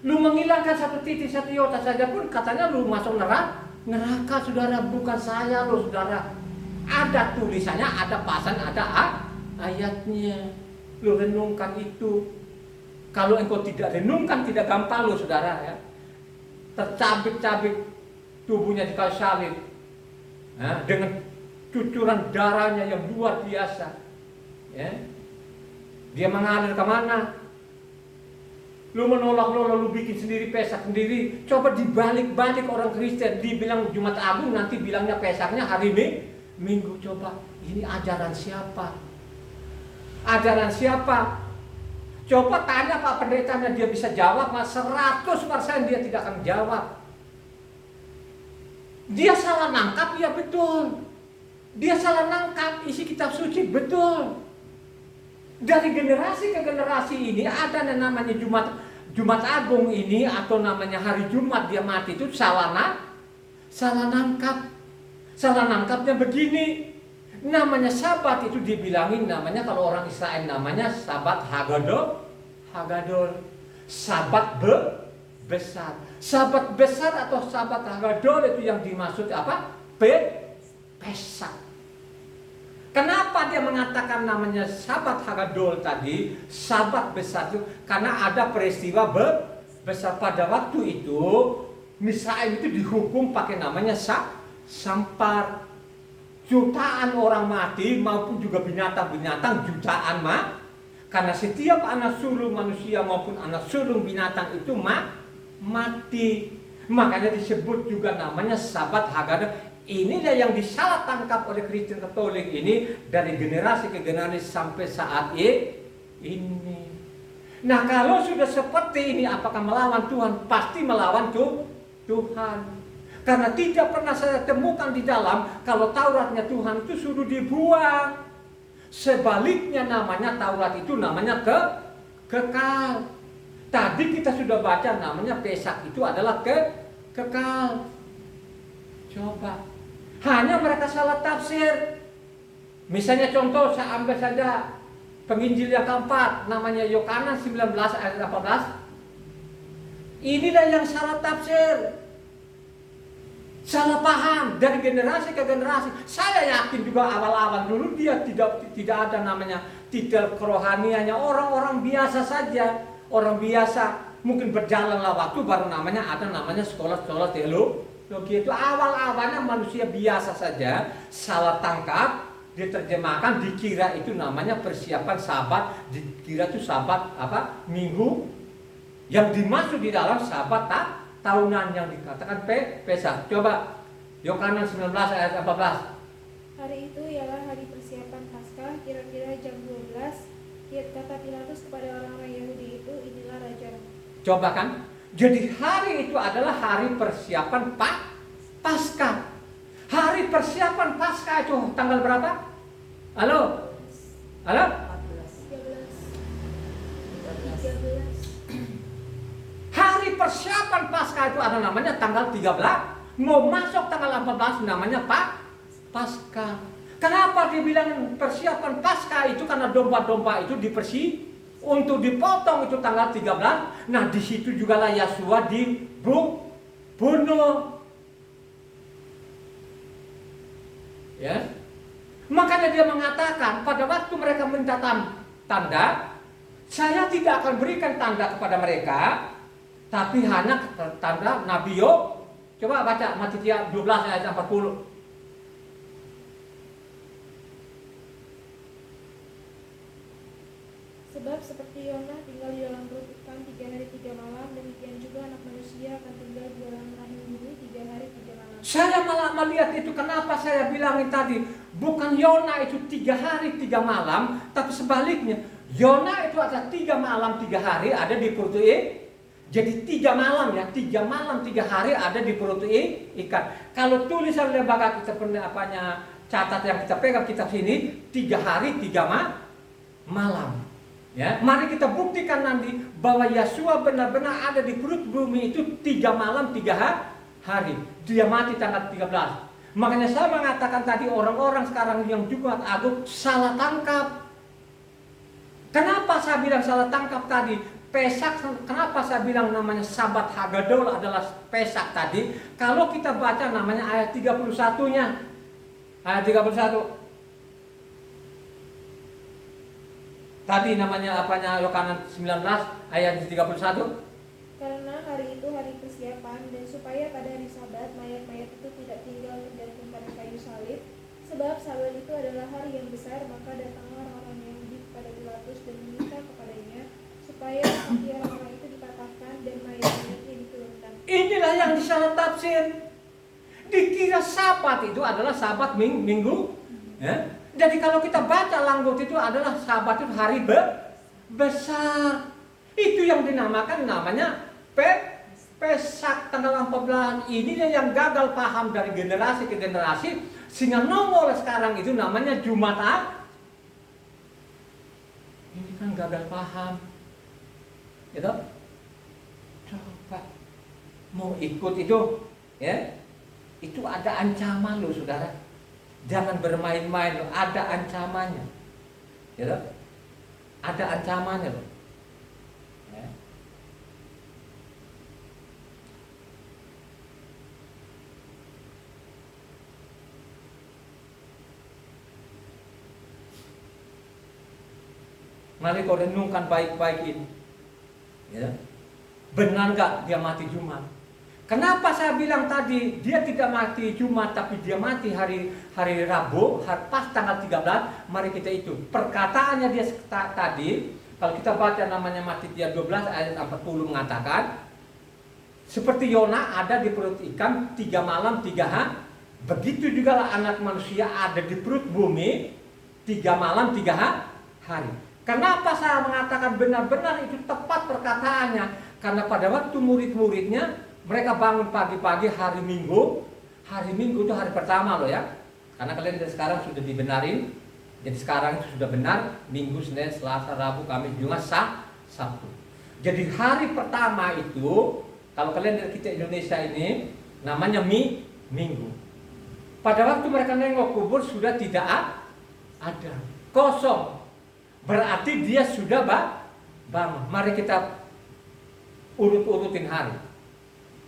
Lu menghilangkan satu titik satu iota saja pun katanya lu masuk neraka saudara. Bukan saya lu saudara. Ada tulisannya, ada pasal, ada ayatnya. Lu renungkan itu. Kalau engkau tidak renungkan, tidak gampang lu saudara ya. tercabik-cabik tubuhnya di kayu salib, dengan cucuran darahnya yang luar biasa. Ya. Dia mengalir kemana? Lu menolak lu bikin sendiri Pesak sendiri. Coba dibalik-balik orang Kristen, dibilang Jumat Agung, nanti bilangnya Pesaknya hari Minggu. Coba, ini ajaran siapa? Ajaran siapa? Coba tanya Pak Pendetanya, dia bisa jawab, mas 100% dia tidak akan jawab. Dia salah nangkap, ya betul. Dia salah nangkap isi kitab suci, betul. Dari generasi ke generasi ini ada yang namanya Jumat Agung ini, atau namanya hari Jumat dia mati, itu salah nangkap. Salah nangkapnya begini. Namanya Sabat itu dibilangin namanya, kalau orang Israel namanya Sabat Hagadol. Sabat besar. Sabat besar atau Sabat Hagadol itu yang dimaksud apa? Pesak. Kenapa dia mengatakan namanya Sabat Hagadol tadi, Sabat besar itu? Karena ada peristiwa besar pada waktu itu. Israel itu dihukum pakai namanya sampar. Jutaan orang mati, maupun juga binatang-binatang jutaan karena setiap anak sulung manusia maupun anak sulung binatang itu mati. Makanya disebut juga namanya Sabat Hagadol. Inilah yang disalah tangkap oleh Kristen Katolik ini dari generasi ke generasi sampai saat ini. Nah, kalau sudah seperti ini, apakah melawan Tuhan? Pasti melawan Tuhan. Karena tidak pernah saya temukan di dalam kalau Tauratnya Tuhan itu suruh dibuang. Sebaliknya namanya Taurat itu namanya kekal. Tadi kita sudah baca namanya Pesak itu adalah kekal. Coba. Hanya mereka salah tafsir. Misalnya contoh, saya ambil saja penginjil yang keempat, namanya Yohanes 19 ayat 18. Inilah yang salah tafsir. Salah paham dari generasi ke generasi. Saya yakin juga awal-awal dulu dia tidak ada namanya titel kerohaniannya, orang-orang biasa saja. Orang biasa, mungkin berjalanlah waktu baru namanya ada namanya sekolah-sekolah teologi. Itu awal-awalnya manusia biasa saja, salah tangkap, diterjemahkan, dikira itu namanya persiapan Sabat, dikira itu Sabat apa? Minggu, yang dimaksud di dalam Sabat tahunan yang dikatakan Pesak. Coba Yohanes 19 ayat 14. Hari itu ialah hari persiapan Paskah, kira-kira jam 12. Kata Pilatus kepada orang-orang Yahudi itu, inilah rajamu. Coba kan? Jadi hari itu adalah hari persiapan Paskah. Hari persiapan Paskah itu tanggal berapa? Halo? 14, 13. Hari persiapan Paskah itu ada namanya tanggal 13. Mau masuk tanggal 14 namanya Paskah. Kenapa dibilang persiapan Paskah itu? Karena domba-domba itu untuk dipotong itu tanggal 13. Nah, di situ juga lah Yesua dibunuh. Ya. Makanya dia mengatakan pada waktu mereka minta tanda, saya tidak akan berikan tanda kepada mereka, tapi hanya tanda Nabi Yo. Coba baca Matius 12 ayat 40. Sebab seperti Yona tinggal di dalam perut ikan 3 hari 3 malam, demikian juga Anak Manusia akan tinggal di dalam rahim bumi 3 hari 3 malam. Saya malah melihat itu, kenapa saya bilangin tadi, bukan Yona itu 3 hari 3 malam, tapi sebaliknya. Yona itu ada 3 malam 3 hari ada di perut Jadi 3 malam ya, 3 malam 3 hari ada di perut ikan. Kalau tulisan lembaga kita catat yang kita pegang kitab sini 3 hari 3 malam. Ya, mari kita buktikan nanti bahwa Yesua benar-benar ada di perut bumi itu 3 malam 3 hari. Dia mati tanggal 13. Makanya saya mengatakan tadi orang-orang sekarang yang Jumat Agung salah tangkap. Kenapa saya bilang salah tangkap tadi? Pesak, kenapa saya bilang namanya Sabat Hagadol adalah Pesak tadi? Kalau kita baca namanya ayat 31-nya. Ayat 31. Tadi namanya Yohanes 19 ayat 31. Karena hari itu hari persiapan, dan supaya pada hari Sabat mayat-mayat itu tidak tinggal tergantung pada kayu salib, sebab Sabat itu adalah hari yang besar, maka datanglah orang-orang Yahudi kepada Pilatus dan meminta kepadanya supaya kaki orang-orang itu dipatahkan dan mayat-mayatnya diturunkan. Inilah yang disalah tafsir. Dikira Sabat itu adalah Sabat minggu. Ya? Jadi kalau kita baca Langgut itu adalah Sabat itu hari besar. Itu yang dinamakan namanya Pesak tanggal 14. Ini yang gagal paham dari generasi ke generasi, sehingga nongol sekarang itu namanya Jumat Ini kan gagal paham. Gitu? Coba mau ikut itu, ya? Itu ada ancaman loh, saudara. Jangan bermain-main loh, ada ancamannya. Gitu? Ada ancamannya loh. Ya. Mari kau renungkan baik-baik ini. Ya. Benar nggak dia mati Jumat? Kenapa saya bilang tadi dia tidak mati Jumat tapi dia mati hari Rabu, pas tanggal 13? Mari kita itu. Perkataannya dia tadi, kalau kita baca namanya Matitia 12 ayat 40 mengatakan, seperti Yona ada di perut ikan 3 malam 3 hari, begitu juga lah Anak Manusia ada di perut bumi 3 malam 3 hari. Kenapa saya mengatakan benar-benar itu tepat perkataannya? Karena pada waktu murid-muridnya mereka bangun pagi-pagi hari Minggu itu hari pertama loh ya. Karena kalian dari sekarang sudah dibenarin. Jadi sekarang itu sudah benar Minggu, Senin, Selasa, Rabu, Kamis, Jumat, Sabtu. Jadi hari pertama itu kalau kalian dari kita Indonesia ini namanya Minggu. Pada waktu mereka nengok kubur sudah tidak ada, kosong. Berarti dia sudah bangun. Mari kita urut-urutin hari.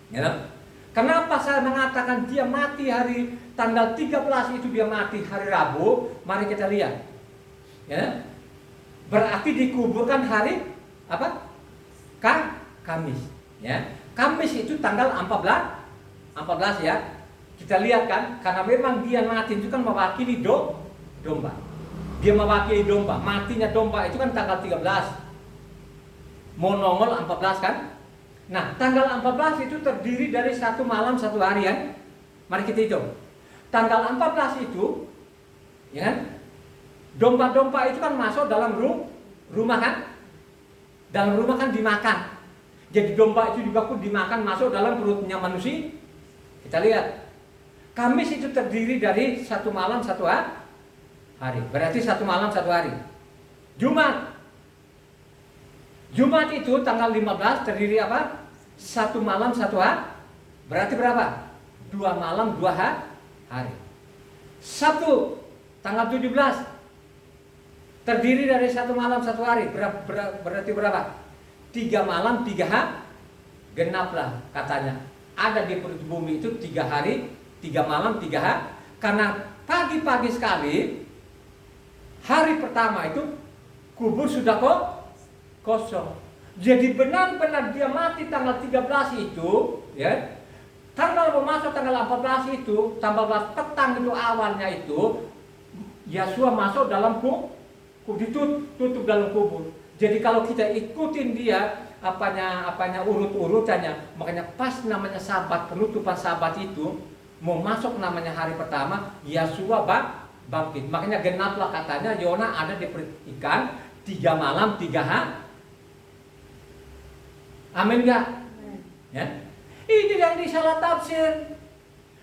Ya. Kenapa saya mengatakan dia mati hari tanggal 13 itu dia mati hari Rabu? Mari kita lihat. Ya. Berarti dikuburkan hari apa? Kamis. Ya. Kamis itu tanggal 14 ya. Kita lihat kan, karena memang dia mati itu kan mewakili domba. Dia mewakili domba. Matinya domba itu kan tanggal 13. Mau nongol 14 kan? Nah, tanggal 14 itu terdiri dari 1 malam 1 hari ya. Mari kita hitung. Tanggal 14 itu, ya kan? Domba-domba itu kan masuk dalam rumah kan? Dalam rumah kan dimakan. Jadi domba itu juga pun dimakan masuk dalam perutnya manusia. Kita lihat. Kamis itu terdiri dari 1 malam 1 hari. Berarti 1 malam 1 hari. Jumat itu tanggal 15 terdiri apa? 1 malam 1 hari. Berarti berapa? 2 malam 2 hari. Sabtu tanggal 17 terdiri dari 1 malam 1 hari. Berarti berapa? 3 malam 3 hari. Genaplah katanya. Ada di perut bumi itu 3 hari, 3 malam 3 hari. Karena pagi-pagi sekali hari pertama itu kubur sudah kosong. Jadi benar-benar dia mati tanggal 13 itu, ya. Tanggal masuk tanggal 14 itu, tanggal 14 petang itu awalnya itu Yesua masuk dalam ditutup dalam kubur. Jadi kalau kita ikutin dia apanya urut-urutannya, makanya pas namanya Sabat, penutupan Sabat itu mau masuk namanya hari pertama, Yesua bangkit. Makanya genaplah katanya Yona ada di perut ikan 3 malam 3 hari. Amin enggak? Ya. Ini yang disalah tafsir.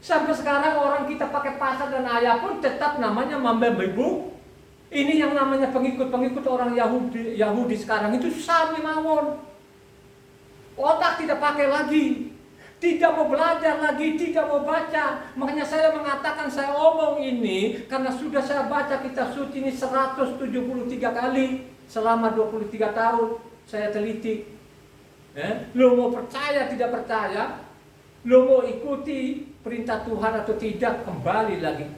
Sampai sekarang orang kita pakai pasal dan ayat pun tetap namanya membebu. Ini yang namanya pengikut-pengikut orang Yahudi sekarang itu sami mawon. Otak tidak pakai lagi. Tidak mau belajar lagi, tidak mau baca. Makanya saya mengatakan, saya omong ini karena sudah saya baca kitab suci ini 173 kali selama 23 tahun saya teliti. Lo mau percaya tidak percaya, lo mau ikuti perintah Tuhan atau tidak, kembali lagi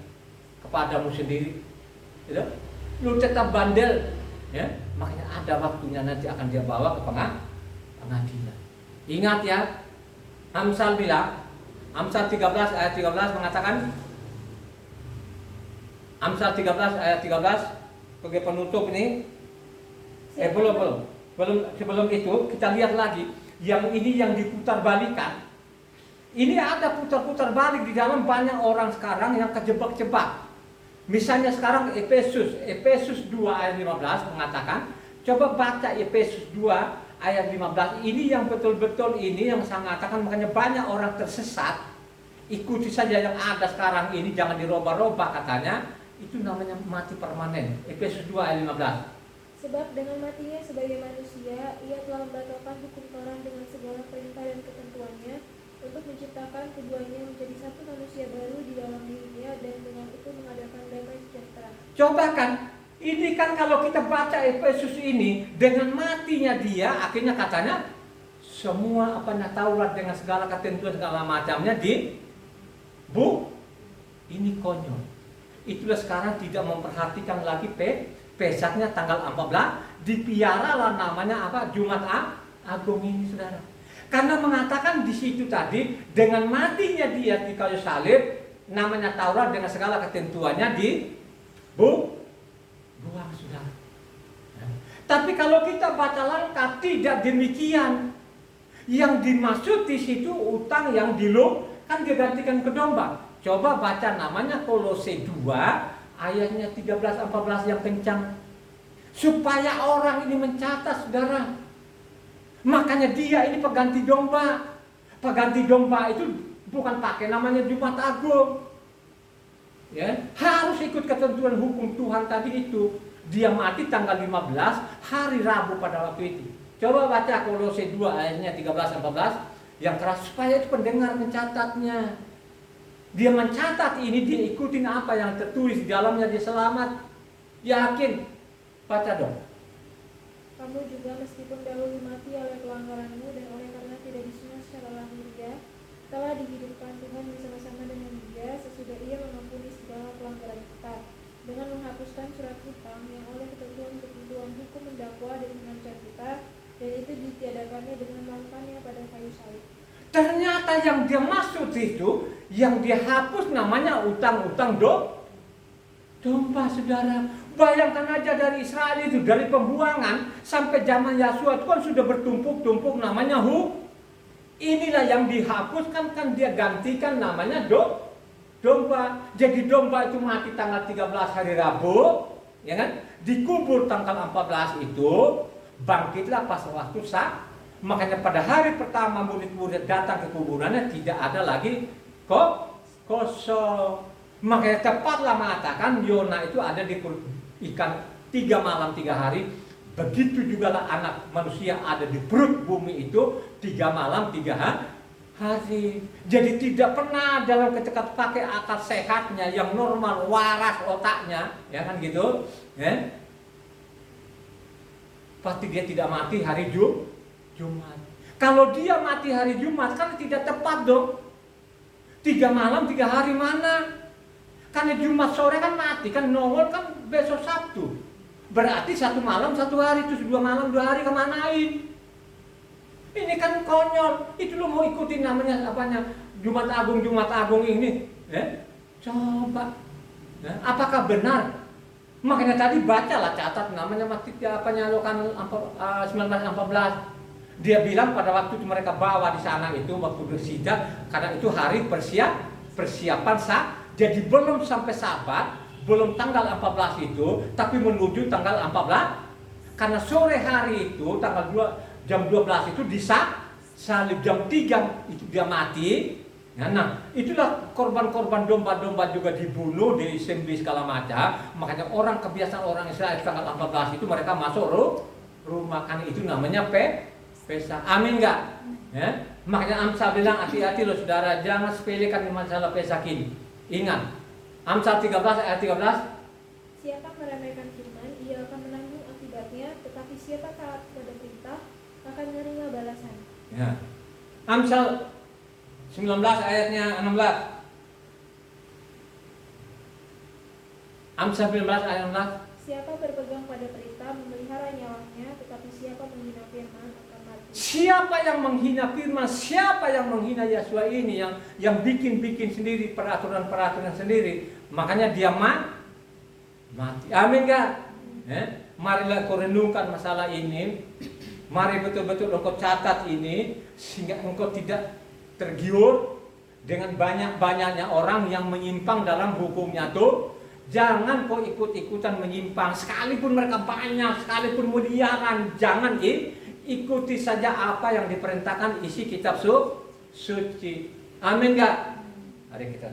kepadamu sendiri. Lo tetap bandel, ya? Makanya ada waktunya nanti akan dia bawa ke pengadilan. Ingat ya, Amsal bilang, Amsal 13 ayat 13 mengatakan, Amsal 13 ayat 13 sebagai penutup ini. Belum, sebelum itu kita lihat lagi yang ini yang diputar balikan. Ini ada putar-putar balik di dalam banyak orang sekarang yang kejebak-jebak. Misalnya sekarang Efesus 2 ayat 15 mengatakan, coba baca Efesus 2 ayat 15, ini yang betul-betul ini yang saya mengatakan, makanya banyak orang tersesat. Ikuti saja yang ada sekarang ini, jangan dirubah-rubah katanya. Itu namanya mati permanen. Efesus 2 ayat 15. Sebab dengan matinya sebagai manusia, ia telah membatalkan hukum Taurat dengan segala perintah dan ketentuannya, untuk menciptakan keduanya menjadi satu manusia baru di dalam dirinya, dan dengan itu mengadakan damai sejahtera. Coba kan, ini kan kalau kita baca Efesus ini, dengan matinya dia, akhirnya katanya semua Taurat dengan segala ketentuan segala macamnya ini konyol. Itulah sekarang tidak memperhatikan lagi Pesaknya tanggal 14, dipiaralah namanya Jumat Agung ini, saudara. Karena mengatakan di situ tadi, dengan matinya dia di kayu salib, namanya Taurat dengan segala ketentuannya buang, saudara. Tapi kalau kita baca lengkap, tidak demikian. Yang dimaksud di situ utang yang kan digantikan ke domba. Coba baca namanya Kolose 2 ayatnya 13-14 yang kencang. Supaya orang ini mencatat, saudara. Makanya dia ini pengganti domba. Pengganti domba itu bukan pakai namanya Jumat Agung. Ya, harus ikut ketentuan hukum Tuhan tadi itu. Dia mati tanggal 15 hari Rabu pada waktu itu. Coba baca Kolose 2 ayatnya 13-14 yang keras, supaya itu pendengar mencatatnya. Dia mencatat ini, dia ikutin apa yang tertulis di dalamnya, dia selamat. Yakin. Baca dong. Kamu juga meskipun dahulu mati oleh pelanggaranmu dan oleh karena tidak disunat secara lahiriah, telah dihidupkan Tuhan bersama-sama dengan Dia sesudah Ia mengampuni segala pelanggaran kita, dengan menghapuskan surat hutang yang oleh ketentuan hukum mendakwa dan mengancam kita, dan itu ditiadakannya dengan melakukannya pada kayu salib. Ternyata yang dia maksud itu, yang dia hapus namanya utang-utang domba, saudara. Bayangkan aja dari Israel itu, dari pembuangan sampai zaman Yahshua itu kan sudah bertumpuk-tumpuk namanya inilah yang dihapuskan, kan dia gantikan namanya domba. Jadi domba itu mati tanggal 13 hari Rabu, ya kan? Dikubur tanggal 14 itu, bangkitlah pas waktu Makanya pada hari pertama murid-murid datang ke kuburannya, tidak ada lagi kosong. Makanya tepatlah mengatakan Yona itu ada di ikan 3 malam 3 hari. Begitu juga lah anak manusia ada di perut bumi itu 3 malam 3 hari. Jadi tidak pernah dalam ketika pakai akal sehatnya yang normal, waras otaknya, ya kan gitu, ya. Pasti dia tidak mati hari Jumat. Kalau dia mati hari Jumat kan tidak tepat dong. 3 malam 3 hari mana? Karena Jumat sore kan mati, kan nongol kan besok Sabtu. Berarti 1 malam 1 hari, terus 2 malam 2 hari kemanain? Ini kan konyol. Itu lo mau ikutin namanya Jumat Agung ini? Coba. Apakah benar? Makanya tadi bacalah, catat namanya Lokan 1914. Dia bilang pada waktu itu mereka bawa di sana itu waktu bersida, karena itu hari persiapan jadi belum sampai Sabat, belum tanggal 14 itu, tapi menuju tanggal 14. Karena sore hari itu tanggal 2 jam 12 itu salib jam 3 itu dia mati. Nah, itulah korban-korban domba-domba juga dibunuh, disembelih segala macam. Makanya kebiasaan orang Israel tanggal 14 itu mereka masuk rumah, karena itu namanya Pesta. Amin enggak? Ya? Makanya Amsal bilang hati-hati loh saudara, jangan sepelekan masalah Pesak ini. Ingat, Amsal 13 ayat 13. Siapa meremehkan firman, ia akan menanggung akibatnya, tetapi siapa taat pada perintah akan menerima balasan. Ya. Amsal 19 ayatnya 16. Amsal 19 ayat 16. Siapa berpegang pada perintah memelihara nyawanya, tetapi siapa menghina firman akan mati. Siapa yang menghina firman, siapa yang menghina Yesua ini, yang bikin sendiri peraturan-peraturan sendiri, makanya dia mati. Amin gak? Marilah kau renungkan masalah ini. Mari betul-betul engkau catat ini, sehingga engkau tidak tergiur dengan banyak-banyaknya orang yang menyimpang dalam hukumnya tuh. Jangan kau ikut-ikutan menyimpang, sekalipun mereka banyak, sekalipun muliakan, jangan ikuti saja apa yang diperintahkan isi kitab suci. Amin gak? Mari kita